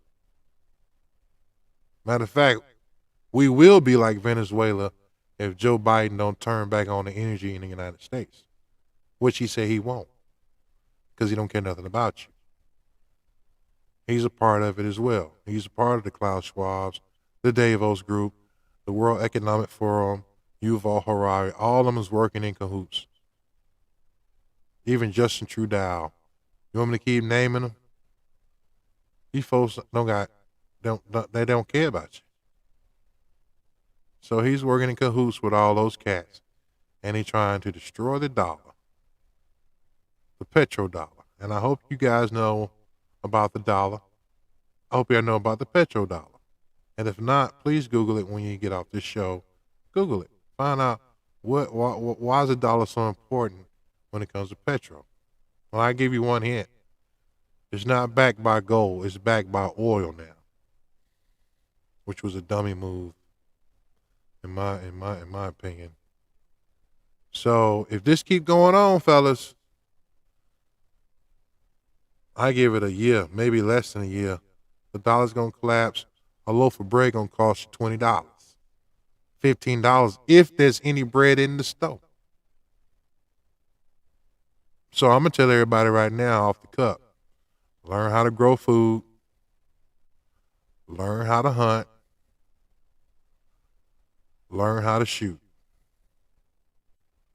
Matter of fact, we will be like Venezuela if Joe Biden don't turn back on the energy in the United States, which he said he won't, because he don't care nothing about you. He's a part of it as well. He's a part of the Klaus Schwabs, the Davos Group, the World Economic Forum, Yuval Harari. All of them is working in cahoots. Even Justin Trudeau. You want me to keep naming them? These folks they don't care about you. So he's working in cahoots with all those cats, and he's trying to destroy the dollar, the petrodollar. And I hope you guys know about the dollar. I hope you know about the petrodollar. And if not, please Google it when you get off this show. Google it. Find out why is the dollar so important when it comes to petrol. Well, I give you one hint. It's not backed by gold. It's backed by oil now, which was a dummy move, in my opinion. So if this keep going on, fellas, I give it a year, maybe less than a year. The dollar's gonna collapse. A loaf of bread gonna cost you $20, $15 if there's any bread in the store. So I'm gonna tell everybody right now, off the cup, learn how to grow food, learn how to hunt, learn how to shoot.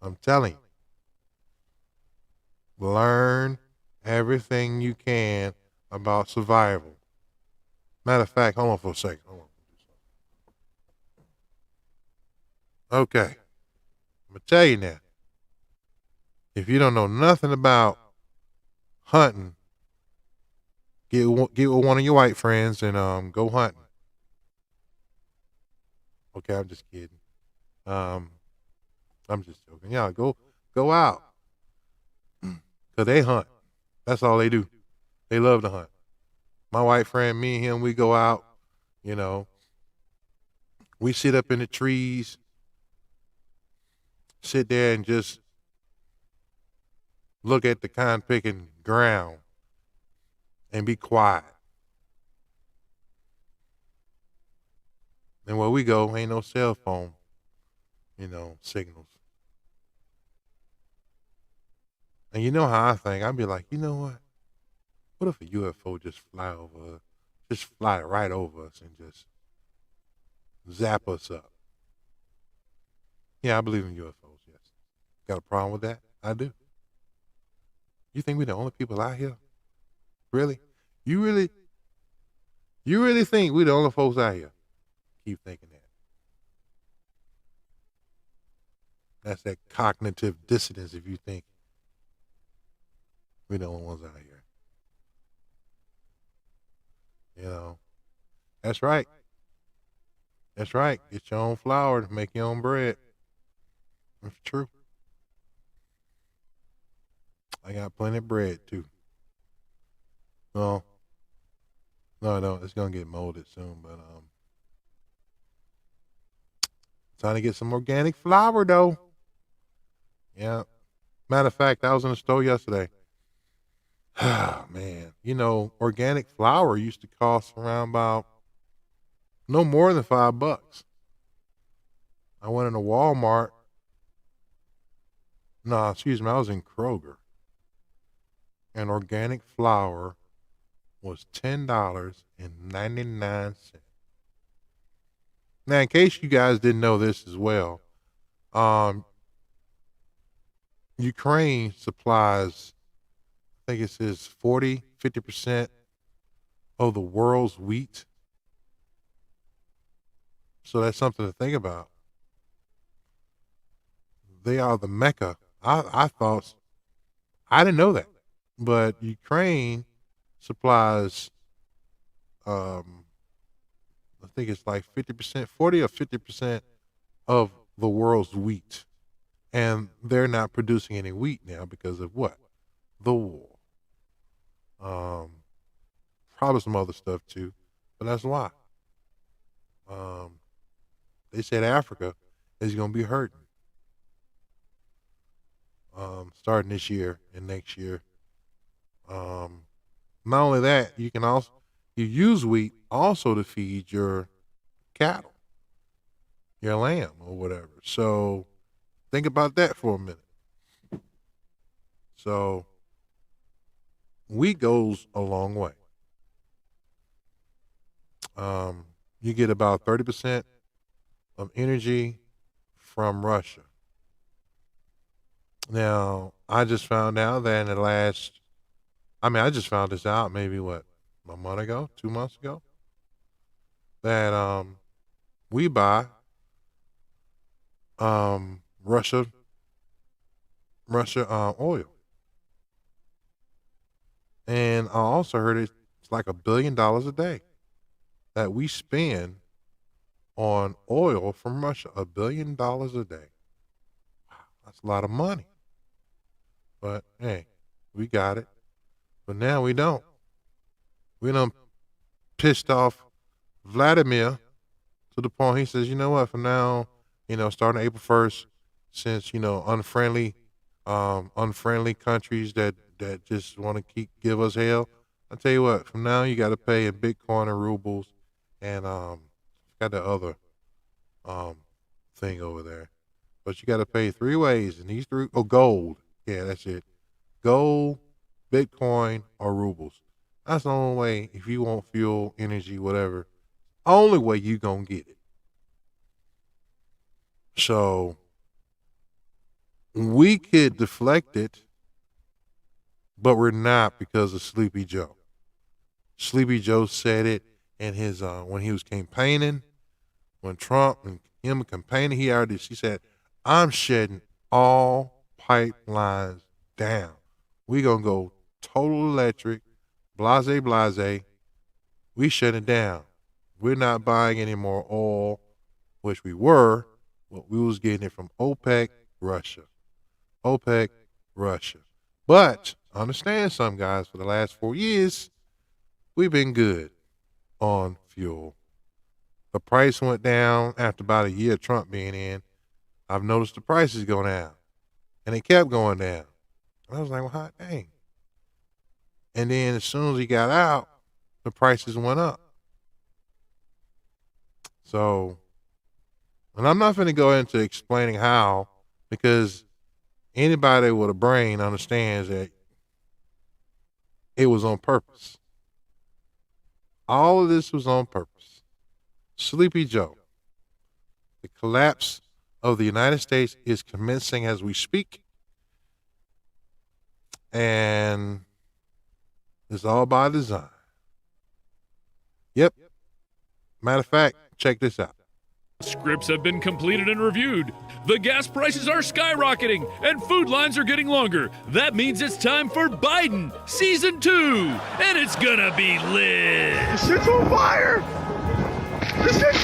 I'm telling you, learn everything you can about survival. Matter of fact, hold on for a second. Okay. I'm going to tell you now. If you don't know nothing about hunting, get with one of your white friends and go hunting. Okay, I'm just kidding. I'm just joking. Yeah, go out. Because they hunt. That's all they do. They love to hunt. My white friend, me and him, we go out, you know. We sit up in the trees sit there and just look at the cotton picking ground and be quiet. And where we go, ain't no cell phone, signals. And you know how I think. I'd be like, you know what? What if a UFO just fly right over us and just zap us up? Yeah, I believe in UFOs, yes. Got a problem with that? I do. You think we're the only people out here? Really? You really think we're the only folks out here? Keep thinking that. That's that cognitive dissonance if you think we're the only ones out here. That's right. That's right. Get your own flour to make your own bread. That's true. I got plenty of bread too. No, it's gonna get molded soon, but trying to get some organic flour though. Yeah. Matter of fact, I was in the store yesterday. Ah, man. Organic flour used to cost around about no more than $5. I went into Walmart. No, excuse me, I was in Kroger. And organic flour was $10.99. Now, in case you guys didn't know this as well, Ukraine supplies, I think it says 50% of the world's wheat. So that's something to think about. They are the Mecca. I thought, I didn't know that, but Ukraine supplies, I think it's like 50%, 40 or 50% of the world's wheat. And they're not producing any wheat now because of what? The war. Probably some other stuff too, but that's why. They said Africa is going to be hurting. Starting this year and next year. Not only that, you use wheat also to feed your cattle, your lamb or whatever. So think about that for a minute. So wheat goes a long way. You get about 30% of energy from Russia. Now, I just found out that I just found this out maybe a month ago, 2 months ago, that we buy Russia oil. And I also heard it's like $1 billion a day that we spend on oil from Russia. $1 billion a day. Wow, that's a lot of money. But hey, we got it. But now we don't. We done pissed off Vladimir to the point he says, you know what, from now, starting April 1st, since, unfriendly countries that just want to give us hell, I tell you what, from now you got to pay in Bitcoin and rubles and got the other thing over there. But you got to pay 3 ways, and these 3, gold. Yeah, that's it. Gold, Bitcoin, or rubles. That's the only way, if you want fuel, energy, whatever, only way you gonna get it. So we could deflect it, but we're not because of Sleepy Joe. Sleepy Joe said it in his when he was campaigning, when Trump and him were campaigning, he said, I'm shutting all pipelines down. We gonna go total electric, blase. We shut it down. We're not buying any more oil, which we were, but we was getting it from OPEC, Russia. OPEC, Russia. But understand something, guys, for the last 4 years, we've been good on fuel. The price went down after about a year of Trump being in. I've noticed the prices go down. And they kept going down. And I was like, well, hot dang. And then as soon as he got out, the prices went up. So, and I'm not going to go into explaining how, because anybody with a brain understands that it was on purpose. All of this was on purpose. Sleepy Joe. The collapse of the United States is commencing as we speak. And it's all by design. Yep. Matter of fact, check this out. Scripts have been completed and reviewed. The gas prices are skyrocketing and food lines are getting longer. That means it's time for Biden Season 2. And it's gonna be lit. This shit's on fire! This shit...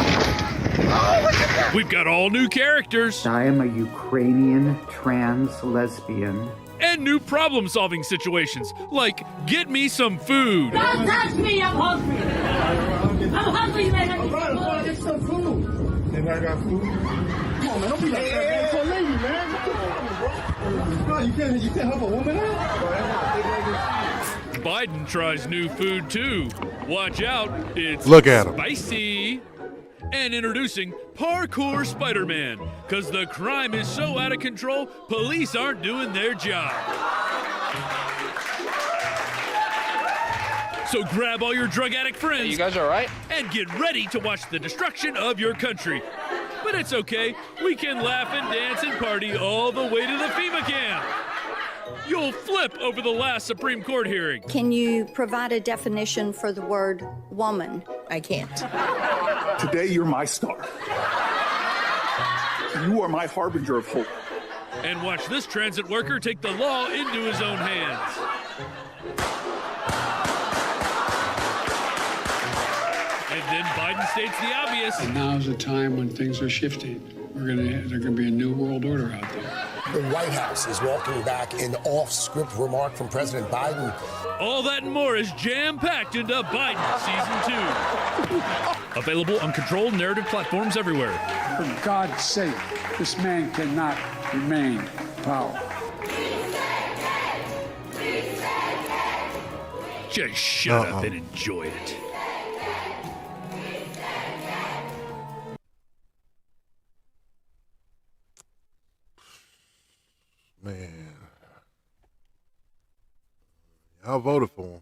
Oh, look at that! We've got all new characters. I am a Ukrainian trans lesbian. And new problem-solving situations, like get me some food. Don't touch me, I'm hungry. I'm hungry, man. All right, I'm gonna get some food. And I got food. Come on, man, don't be like that, man. It's a lady, man. Bro, you can't help a woman out? Biden tries new food too. Watch out, it's Look at him. Spicy. And introducing Parkour Spider-Man, because the crime is so out of control, police aren't doing their job. So grab all your drug addict friends. Hey, you guys all right? And get ready to watch the destruction of your country. But it's okay. We can laugh and dance and party all the way to the FEMA camp. You'll flip over the last Supreme Court hearing. Can you provide a definition for the word woman? I can't. Today, you're my star. You are my harbinger of hope. And watch this transit worker take the law into his own hands. And then Biden states the obvious. And now's the time when things are shifting. There's gonna be a new world order out there. The White House is walking back an off-script remark from President Biden. All that and more is jam-packed into Biden Season 2. Available on controlled narrative platforms everywhere. For God's sake, this man cannot remain in power. Just shut up and enjoy it. Man, y'all voted for him.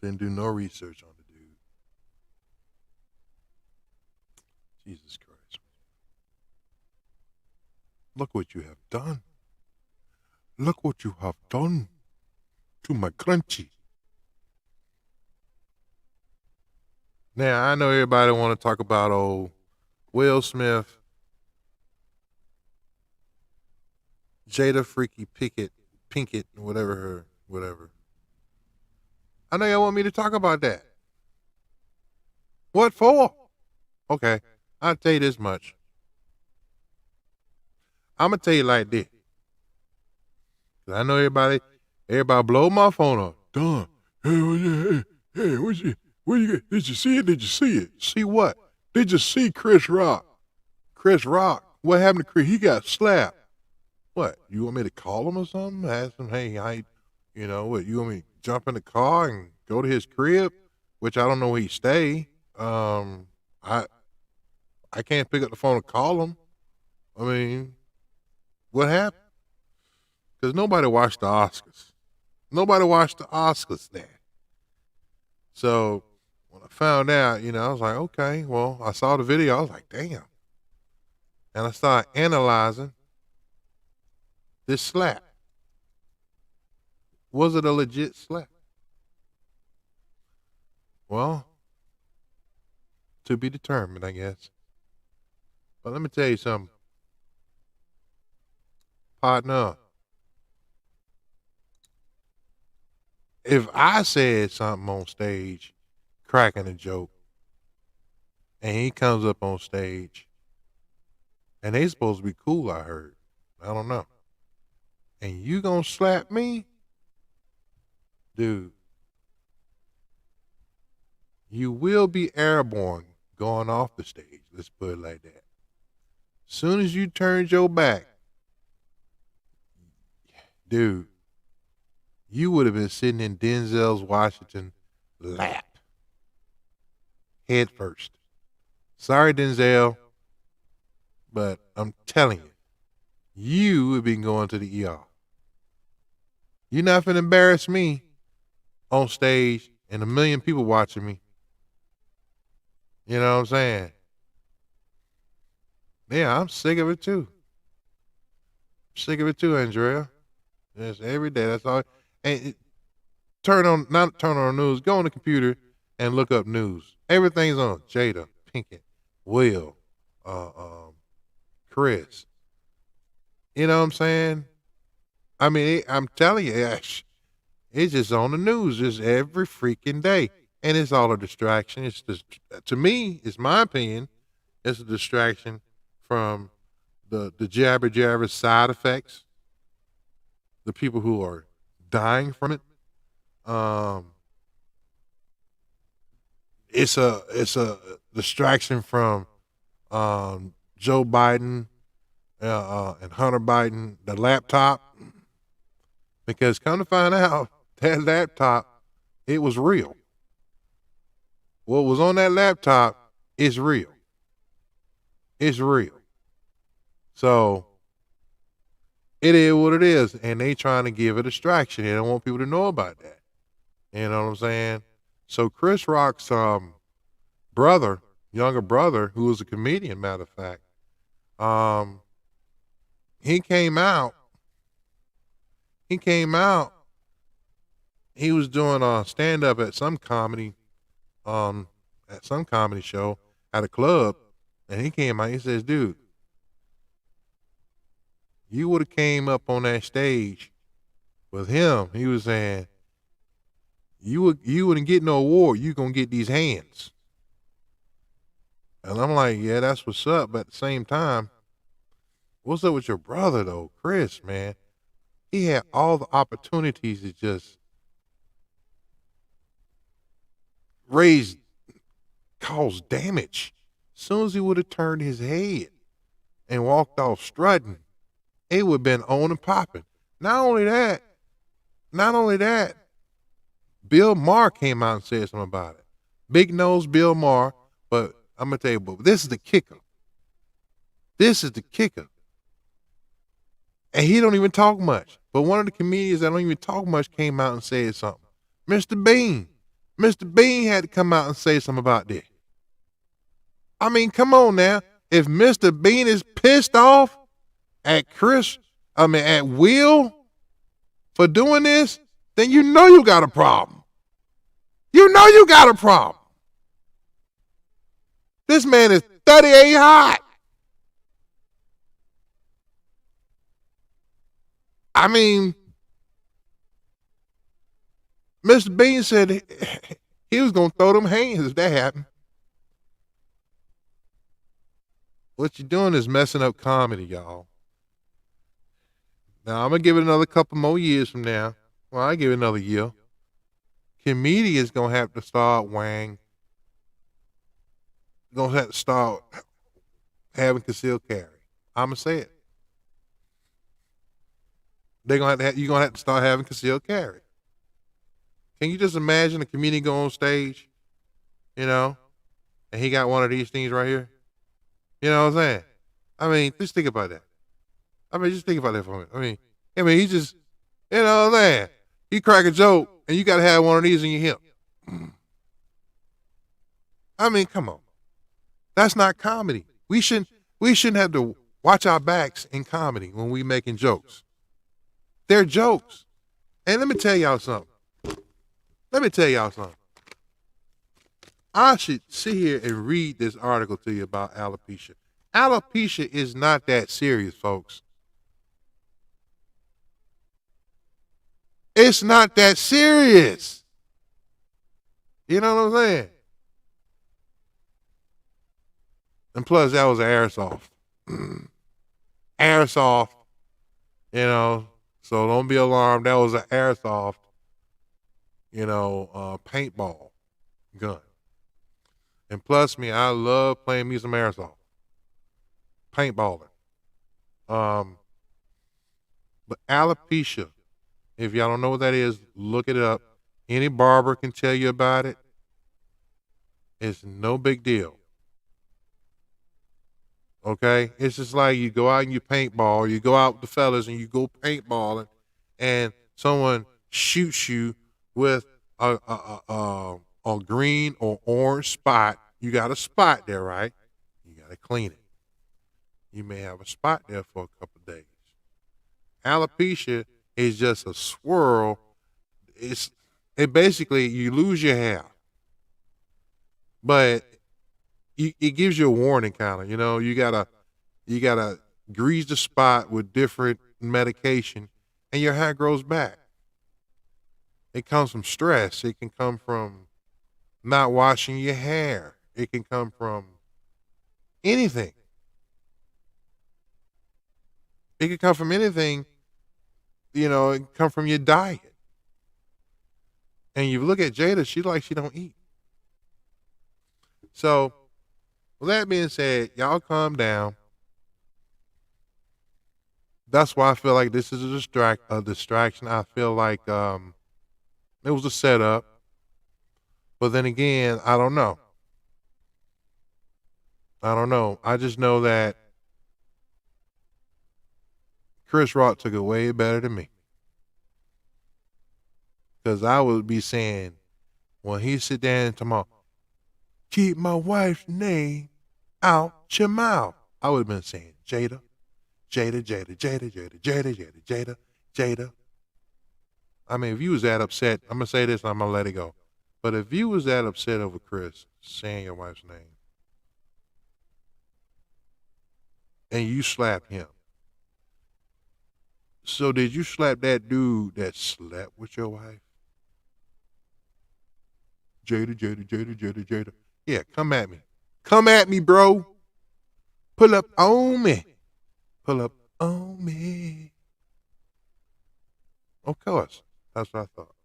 Didn't do no research on the dude. Jesus Christ. Look what you have done. Look what you have done to my crunchy. Now, I know everybody want to talk about old Will Smith, Jada Freaky Pinkett, whatever. I know y'all want me to talk about that. What for? Okay, I'll tell you this much. I'm gonna tell you like this. 'Cause I know everybody blow my phone up. Done. Hey, what you get? Did you see it? Did you see it? See what? Did you see Chris Rock? Chris Rock. What happened to Chris? He got slapped. What, you want me to call him or something? Ask him, hey, what, you want me to jump in the car and go to his crib? Which I don't know where he stay. I can't pick up the phone and call him. I mean, what happened? Because nobody watched the Oscars. Nobody watched the Oscars there. So when I found out, I was like, okay, well, I saw the video. I was like, damn. And I started analyzing this slap. Was it a legit slap? Well, to be determined, I guess. But let me tell you something. Partner, if I said something on stage, cracking a joke, and he comes up on stage, and they supposed to be cool, I heard. I don't know. And you gonna slap me? Dude, you will be airborne going off the stage. Let's put it like that. Soon as you turned your back, dude, you would have been sitting in Denzel's Washington lap, head first. Sorry, Denzel, but I'm telling you, you would be going to the ER. You're not finna embarrass me on stage and a million people watching me. You know what I'm saying? Yeah, I'm sick of it too. Sick of it too, Andrea. Yes, every day. That's all. And not turn on the news. Go on the computer and look up news. Everything's on. Jada, Pinkett, Will, Chris. You know what I'm saying? I mean, I'm telling you, it's just on the news just every freaking day. And it's all a distraction. It's just, to me, it's my opinion, it's a distraction from the jabber side effects, the people who are dying from it. It's a distraction from Joe Biden and Hunter Biden, the laptop, because come to find out, that laptop, it was real. What was on that laptop is real. It's real. So it is what it is, and they trying to give a distraction. They don't want people to know about that. You know what I'm saying? So Chris Rock's brother, younger brother, who was a comedian, matter of fact, he came out. He was doing stand up at some comedy show at a club, and he came out. He says, "Dude, you would have came up on that stage with him." He was saying, "You wouldn't get no award. You gonna get these hands." And I'm like, "Yeah, that's what's up." But at the same time, what's up with your brother though, Chris? Man, he had all the opportunities to just cause damage. As soon as he would have turned his head and walked off strutting, it would have been on and popping. Not only that, Bill Maher came out and said something about it. Big nose Bill Maher, but I'm going to tell you, but this is the kicker. And he don't even talk much. But one of the comedians that don't even talk much came out and said something. Mr. Bean had to come out and say something about this. I mean, come on now. If Mr. Bean is pissed off at Will for doing this, then you know you got a problem. This man is 38 hot. I mean, Mr. Bean said he was going to throw them hands if that happened. What you're doing is messing up comedy, y'all. Now, I'm going to give it another couple more years from now. Well, I give it another year. Comedians going to have to start having concealed carry. I'm going to say it. You're going to have to start having concealed carry. Can you just imagine a comedian go on stage, and he got one of these things right here? You know what I'm saying? I mean, just think about that. Just think about that for a minute. I mean, he just, you know what I'm saying? He crack a joke, and you got to have one of these in your hip. I mean, come on. That's not comedy. We shouldn't have to watch our backs in comedy when we making jokes. They're jokes. And let me tell y'all something. I should sit here and read this article to you about alopecia. Alopecia is not that serious, folks. It's not that serious. You know what I'm saying? And plus, that was an airsoft. Airsoft, so don't be alarmed. That was an airsoft, paintball gun. And plus I love playing me some airsoft. paintballing. But alopecia, if y'all don't know what that is, look it up. Any barber can tell you about it. It's no big deal. Okay? It's just like you go out and you paintball, you go out with the fellas and you go paintballing, and someone shoots you with a green or orange spot. You got a spot there, right? You got to clean it. You may have a spot there for a couple of days. Alopecia is just a swirl. It basically, you lose your hair, but it gives you a warning, kind of. You know, you gotta grease the spot with different medication, and your hair grows back. It comes from stress. It can come from not washing your hair. It can come from anything. It can come from anything. You know, it can come from your diet. And you look at Jada, she don't eat. So, with that being said, y'all calm down. That's why I feel like this is a distraction. I feel like it was a setup. But then again, I don't know. I just know that Chris Rock took it way better than me. Because I would be saying, when he sit down and tomorrow, keep my wife's name out your mouth. I would have been saying, Jada, Jada, Jada, Jada, Jada, Jada, Jada, Jada, Jada. I mean, if you was that upset, I'm going to say this and I'm going to let it go. But if you was that upset over Chris saying your wife's name, and you slapped him, so did you slap that dude that slept with your wife? Jada, Jada, Jada, Jada, Jada. Yeah, come at me. Come at me, bro. Pull up on me. Pull up on me. Of course. That's what I thought.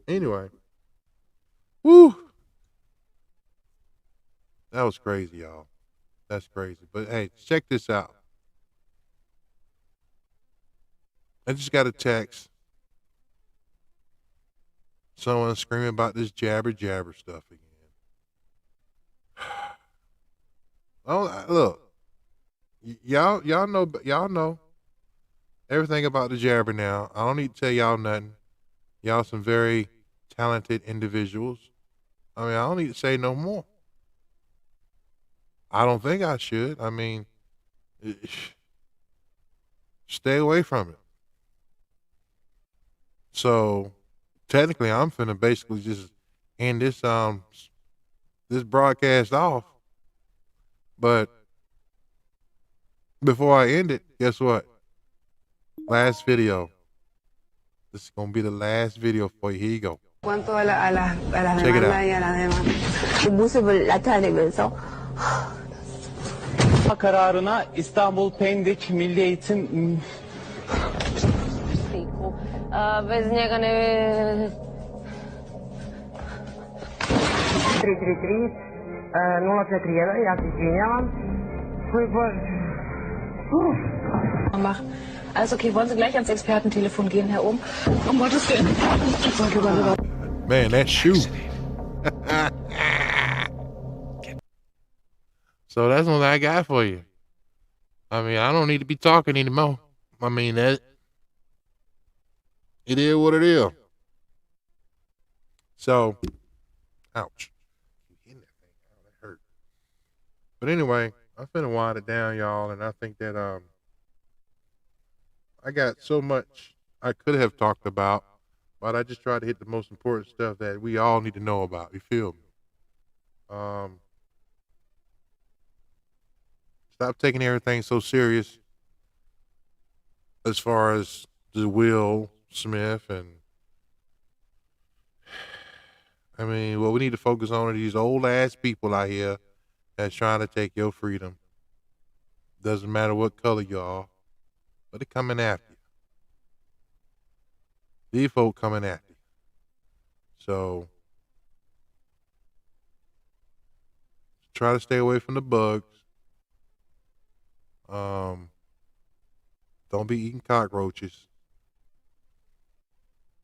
Anyway. Woo. That was crazy, y'all. That's crazy. But hey, check this out. I just got a text. Someone screaming about this jabber stuff again. Oh, look, y'all know everything about the jabber now. I don't need to tell y'all nothing. Y'all some very talented individuals. I mean, I don't need to say no more. I don't think I should. I mean, stay away from it. So technically, I'm finna basically just end this broadcast off. But before I end it, guess what? Last video. This is gonna be the last video for you. Here you go. Check it out. Kararına İstanbul Pendik Milli Eğitim Bez njega ne... 333-041, ja se izvinjavam. Oj Bože. Alles okay, wollen Sie gleich ans Expertentelefon gehen, Herr Ohm? Um Gottes Willen. Man, that shoe. So that's what I got for you. I mean, I don't need to be talking anymore. I mean, that it is what it is. So, ouch. That hurt. But anyway, I'm finna wind it down, y'all, and I think that I got so much I could have talked about, but I just tried to hit the most important stuff that we all need to know about. You feel me? Stop taking everything so serious as far as the Will Smith, and I mean, what we need to focus on are these old ass people out here that's trying to take your freedom. Doesn't matter what color you are, but they're coming after you. These folk coming after you. So try to stay away from the bugs. Don't be eating cockroaches,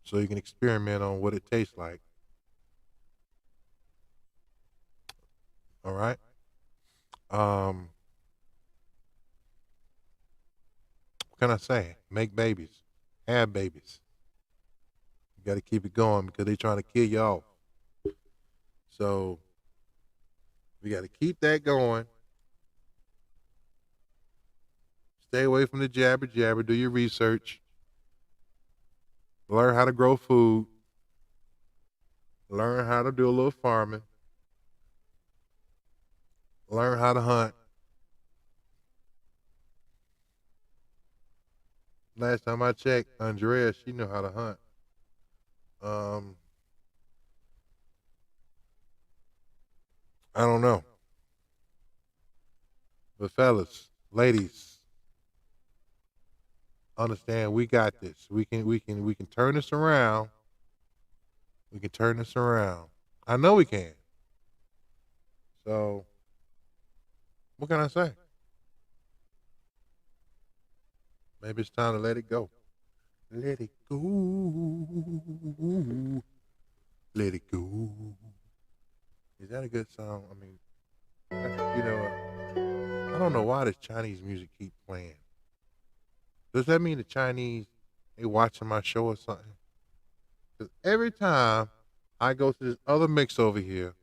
so you can experiment on what it tastes like. All right. What can I say? Make babies, have babies. You got to keep it going because they're trying to kill you off. So we got to keep that going. Stay away from the jabber jabber. Do your research. Learn how to grow food. Learn how to do a little farming. Learn how to hunt. Last time I checked, Andrea, she knew how to hunt. I don't know. But fellas, ladies, understand we got this. We can turn this around. We can turn this around. I know we can. So what can I say? Maybe it's time to let it go. Let it go. Let it go. Is that a good song? I mean, you know, I don't know why this Chinese music keep playing. Does that mean the Chinese, they watching my show or something? Because every time I go to this other mix over here,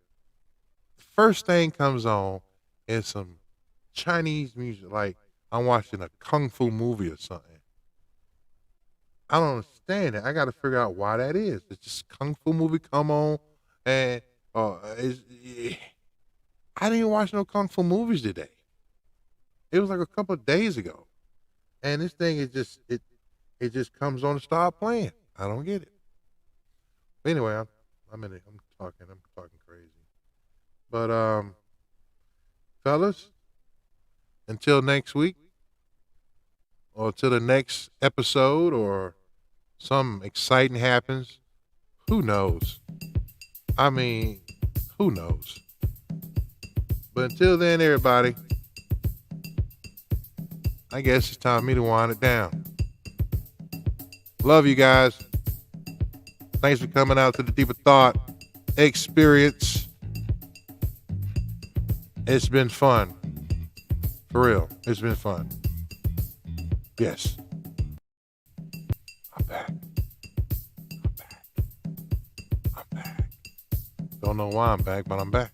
the first thing comes on is some Chinese music, like I'm watching a kung fu movie or something. I don't understand it. I got to figure out why that is. It's just kung fu movie come on, and I didn't even watch no kung fu movies today. It was like a couple of days ago, and this thing is just it just comes on and start playing. I don't get it. But anyway, I'm talking crazy. But fellas, until next week, or till the next episode, or something exciting happens, who knows? I mean, who knows? But until then, everybody, I guess it's time for me to wind it down. Love you guys. Thanks for coming out to the Deeper Thought experience. It's been fun. For real, it's been fun. Yes. I'm back. Don't know why I'm back, but I'm back.